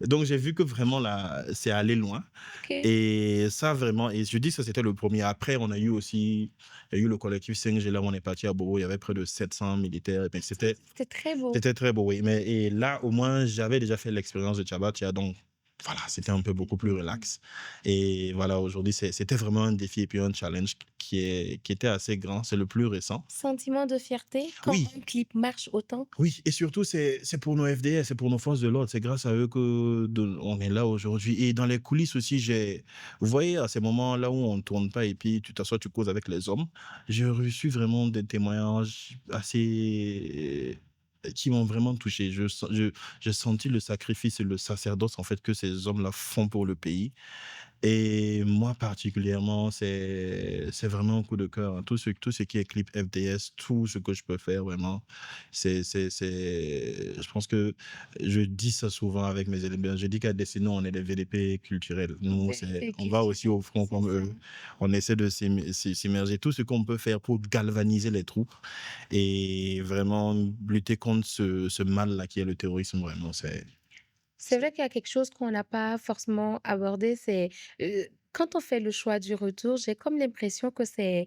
B: Donc, j'ai vu que vraiment, là, c'est allé loin.
A: OK.
B: Et ça, vraiment, et je dis que ça, c'était le premier. Après, il y a eu le collectif 5G, là, où on est parti à Bobo. Il y avait près de 700 militaires. Mais
A: C'était très beau.
B: c'était très beau, oui. Et là, au moins, j'avais déjà fait l'expérience de Tchabatia. Donc, voilà, c'était un peu beaucoup plus relax. Et voilà, aujourd'hui, c'était vraiment un défi et puis un challenge qui était assez grand. C'est le plus récent.
A: Sentiment de fierté quand
B: Oui,
A: un clip marche autant?
B: oui, et surtout, c'est pour nos FDS, c'est pour nos forces de l'ordre. C'est grâce à eux on est là aujourd'hui. Et dans les coulisses aussi, vous voyez, à ces moments-là où on ne tourne pas et puis tu t'assois, tu causes avec les hommes, j'ai reçu vraiment des témoignages assez qui m'ont vraiment touché. J'ai senti le sacrifice et le sacerdoce en fait que ces hommes-là font pour le pays. Et moi particulièrement, c'est vraiment un coup de cœur, hein. Tout ce qui est clip FDS, tout ce que je peux faire vraiment, je pense que je dis ça souvent avec mes élèves. Je dis qu'à Destiny, on est des VDP culturels. Nous,
A: Vérité
B: on va aussi
A: culturelle,
B: au front
A: c'est
B: comme
A: ça.
B: eux. On essaie de s'immerger. Tout ce qu'on peut faire pour galvaniser les troupes et vraiment lutter contre ce mal-là qui est le terrorisme, vraiment,
A: C'est
B: c'est-
A: vrai qu'il y a quelque chose qu'on n'a pas forcément abordé, c'est, quand on fait le choix du retour, j'ai comme l'impression que c'est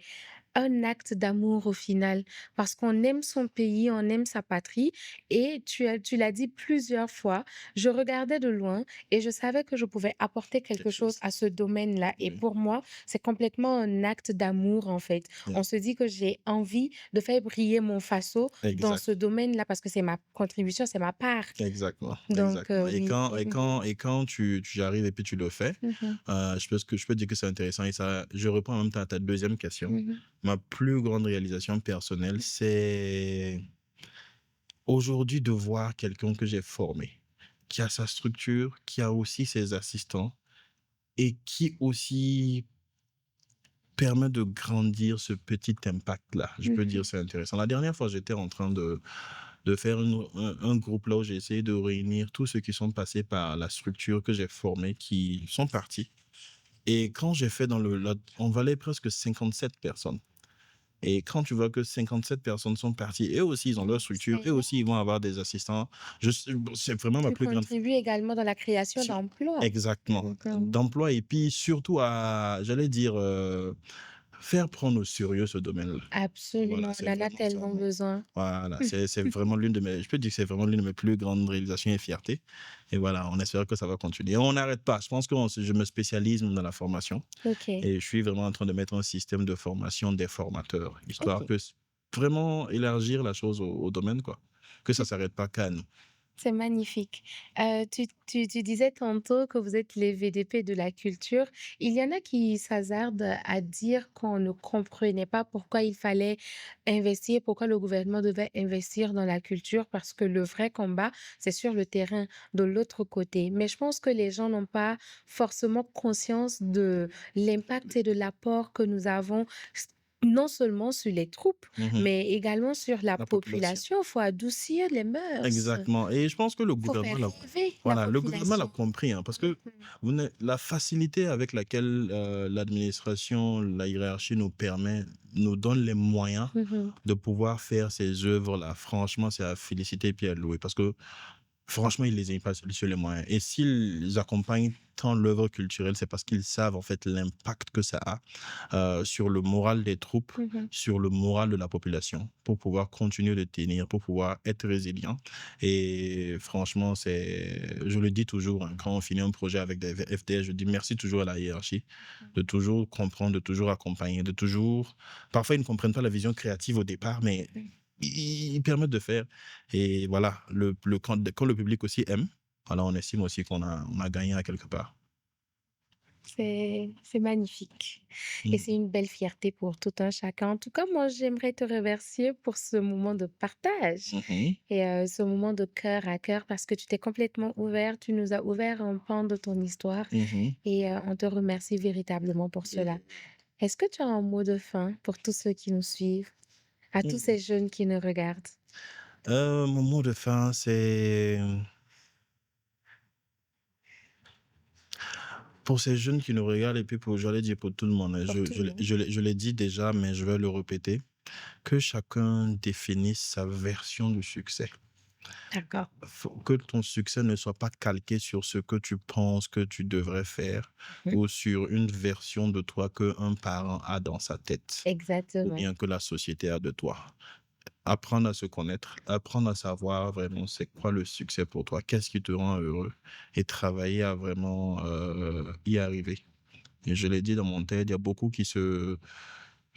A: un acte d'amour au final, parce qu'on aime son pays, on aime sa patrie et tu l'as dit plusieurs fois, je regardais de loin et je savais que je pouvais apporter quelque
B: quelque
A: chose
B: chose.
A: à ce domaine-là et
B: Oui,
A: pour moi, c'est complètement un acte d'amour en fait.
B: yeah,
A: On se dit que j'ai envie de faire briller mon faso dans
B: exact.
A: ce domaine-là parce que c'est ma contribution, c'est ma part.
B: Exactement,
A: Donc
B: exactement. Et
A: oui.
B: quand tu arrives et puis tu le fais,
A: Mmh.
B: je peux dire que c'est intéressant et ça, je reprends en même temps à ta deuxième question.
A: Mmh mh.
B: Ma plus grande réalisation personnelle, c'est aujourd'hui de voir quelqu'un que j'ai formé, qui a sa structure, qui a aussi ses assistants et qui aussi permet de grandir ce petit impact-là. Je peux
A: Mmh.
B: dire c'est intéressant. La dernière fois, j'étais en train de faire un groupe là où j'ai essayé de réunir tous ceux qui sont passés par la structure que j'ai formée, qui sont partis. Et quand j'ai fait on valait presque 57 personnes. Et quand tu vois que 57 personnes sont parties, eux aussi, ils ont leur structure,
A: C'est
B: eux
A: énorme.
B: aussi, ils vont avoir des assistants. C'est vraiment ma
A: Tu
B: plus grande
A: contribues également dans la création
B: sur-
A: d'emplois.
B: exactement,
A: Mmh.
B: d'emploi et puis surtout à, j'allais dire, faire prendre au sérieux ce domaine-là. Voilà,
A: Absolument,
B: c'est
A: on en a
B: vraiment ça.
A: tellement besoin.
B: Voilà, c'est vraiment l'une de mes, je peux dire que c'est vraiment l'une de mes plus grandes réalisations et fiertés. Et voilà, on espère que ça va continuer. Et on n'arrête pas. Je pense que je me spécialise dans la formation
A: OK,
B: et je suis vraiment en train de mettre un système de formation des formateurs, histoire
A: OK.
B: que vraiment élargir la chose au domaine, quoi. Que ça s'arrête pas qu'à nous.
A: C'est magnifique. Tu disais tantôt que vous êtes les VDP de la culture. Il y en a qui s'hasardent à dire qu'on ne comprenait pas pourquoi il fallait investir, pourquoi le gouvernement devait investir dans la culture, parce que le vrai combat, c'est sur le terrain, de l'autre côté. Mais je pense que les gens n'ont pas forcément conscience de l'impact et de l'apport que nous avons, non seulement sur les troupes,
B: Mhm.
A: mais également sur la
B: La population.
A: population. Il faut adoucir les mœurs.
B: Exactement. Et je pense que le
A: Faut
B: gouvernement
A: faire
B: l'a,
A: rêver la
B: voilà, le gouvernement l'a
A: population.
B: compris, hein, parce que
A: Mmh.
B: la facilité avec laquelle l'administration, la hiérarchie nous permet, nous donne les moyens
A: Mmh.
B: de pouvoir faire ces œuvres-là. Franchement, c'est à féliciter et à louer parce que franchement, ils les ont pas sur les moyens. Et s'ils accompagnent tant l'œuvre culturelle, c'est parce qu'ils savent en fait l'impact que ça a sur le moral des troupes,
A: Mmh.
B: sur le moral de la population, pour pouvoir continuer de tenir, pour pouvoir être résilient. Et franchement, je le dis toujours, hein, quand on finit un projet avec des FDS, je dis merci toujours à la hiérarchie, de toujours comprendre, de toujours accompagner, de toujours... Parfois, ils ne comprennent pas la vision créative au départ, mais
A: Mmh.
B: ils permettent de faire. Et voilà, quand le public aussi aime, alors on estime aussi qu'on a gagné à quelque part.
A: C'est magnifique et
B: Mm.
A: c'est une belle fierté pour tout un chacun. En tout cas, moi, j'aimerais te remercier pour ce moment de partage
B: Mhm.
A: et ce moment de cœur à cœur parce que tu t'es complètement ouvert, tu nous as ouvert un pan de ton histoire
B: Mhm.
A: et on te remercie véritablement pour cela. Est-ce que tu as un mot de fin pour tous ceux qui nous suivent, à tous
B: Mm.
A: ces jeunes qui nous regardent?
B: Mon mot de fin, c'est pour ces jeunes qui nous regardent et puis j'allais dire pour tout le monde, hein,
A: Pour tout le monde.
B: je l'ai dit déjà, mais je vais le répéter, que chacun définisse sa version du succès.
A: D'accord.
B: Faut que ton succès ne soit pas calqué sur ce que tu penses que tu devrais faire
A: Mmh.
B: ou sur une version de toi qu'un parent a dans sa tête ou
A: Exactement.
B: bien que la société a de toi. Apprendre à se connaître, apprendre à savoir vraiment c'est quoi le succès pour toi, qu'est-ce qui te rend heureux et travailler à vraiment y arriver. Et je l'ai dit dans mon TED, il y a beaucoup qui se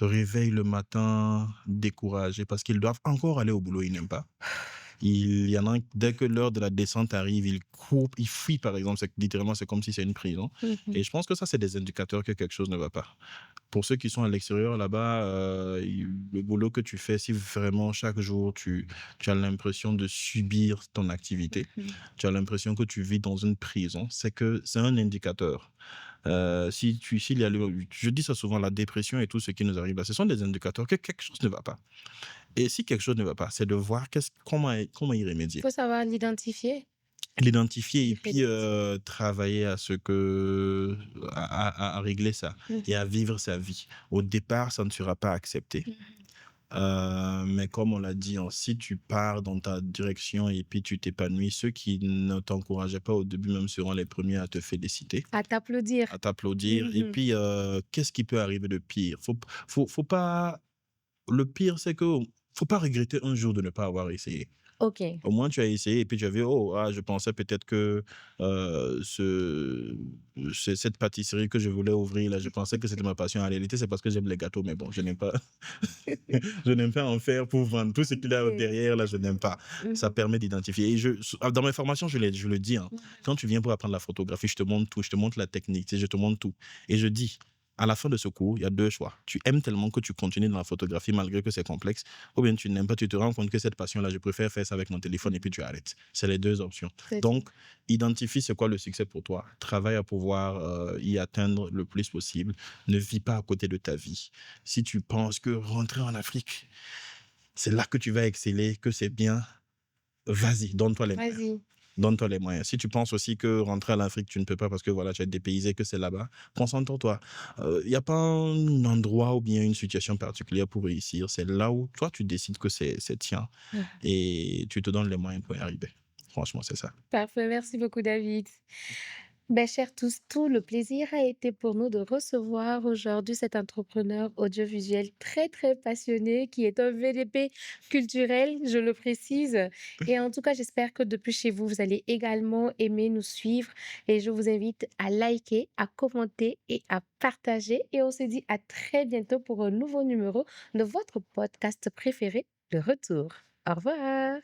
B: réveillent le matin découragés parce qu'ils doivent encore aller au boulot, ils n'aiment pas. Il y en a, dès que l'heure de la descente arrive, ils courent, ils fuient, par exemple. Littéralement, c'est comme si c'est une prison.
A: Mmh.
B: Et je pense que ça, c'est des indicateurs que quelque chose ne va pas. Pour ceux qui sont à l'extérieur, là-bas, le boulot que tu fais, si vraiment chaque jour, tu as l'impression de subir ton activité,
A: Mmh.
B: tu as l'impression que tu vis dans une prison, c'est que c'est un indicateur. S'il y a je dis ça souvent, la dépression et tout ce qui nous arrive là, ce sont des indicateurs que quelque chose ne va pas. Et si quelque chose ne va pas, c'est de voir comment y
A: Il
B: remédier.
A: faut savoir l'identifier
B: L'identifier
A: et
B: et puis,
A: remédier.
B: travailler à ce que à régler ça et
A: Mmh.
B: à vivre sa vie. Au départ, ça ne sera pas accepté,
A: Mmh.
B: mais comme on l'a dit, hein, si tu pars dans ta direction et puis tu t'épanouis, ceux qui ne t'encourageaient pas au début même seront les premiers à te féliciter,
A: À t'applaudir.
B: à t'applaudir et
A: Mmh.
B: puis, qu'est-ce qui peut arriver de pire? Faut pas le pire, c'est que faut pas regretter un jour de ne pas avoir essayé.
A: OK.
B: Au moins, tu as essayé et puis tu as vu: «Oh, ah, je pensais peut-être que, ce cette pâtisserie que je voulais ouvrir là, je pensais que c'était ma passion. En réalité, c'est parce que j'aime les gâteaux, mais bon, je n'aime pas je n'aime pas en faire pour vendre. Tout ce qu'il y a
A: OK.
B: derrière là, je n'aime pas». Ça
A: Mmh.
B: permet d'identifier et dans mes formations, je le dis, hein,
A: Mmh.
B: quand tu viens pour apprendre la photographie, je te montre tout, je te montre la technique, tu sais, je te montre tout et je dis: «À la fin de ce cours, il y a 2 choix. Tu aimes tellement que tu continues dans la photographie malgré que c'est complexe ou bien tu n'aimes pas, tu te rends compte que cette passion-là, je préfère faire ça avec mon téléphone et puis tu arrêtes. C'est les 2 options.
A: C'est ça.
B: Donc, identifie c'est quoi le succès pour toi. Travaille à pouvoir y atteindre le plus possible. Ne vis pas à côté de ta vie. Si tu penses que rentrer en Afrique, c'est là que tu vas exceller, que c'est bien, vas-y, donne-toi les moyens.
A: Vas-y.
B: Donne-toi les moyens. Si tu penses aussi que rentrer en Afrique, tu ne peux pas parce que voilà, tu es dépaysé, que c'est là-bas, concentre-toi. Il y a pas un endroit ou bien une situation particulière pour réussir. C'est là où toi, tu décides que c'est tien
A: Mmh.
B: et tu te donnes les moyens pour y arriver. Franchement, c'est ça.
A: Parfait, merci beaucoup David. Ben, chers tous, tout le plaisir a été pour nous de recevoir aujourd'hui cet entrepreneur audiovisuel très, très passionné qui est un VDP culturel, je le précise. Et en tout cas, j'espère que depuis chez vous, vous allez également aimer nous suivre. Et je vous invite à liker, à commenter et à partager. Et on se dit à très bientôt pour un nouveau numéro de votre podcast préféré, Le Retour. Au revoir.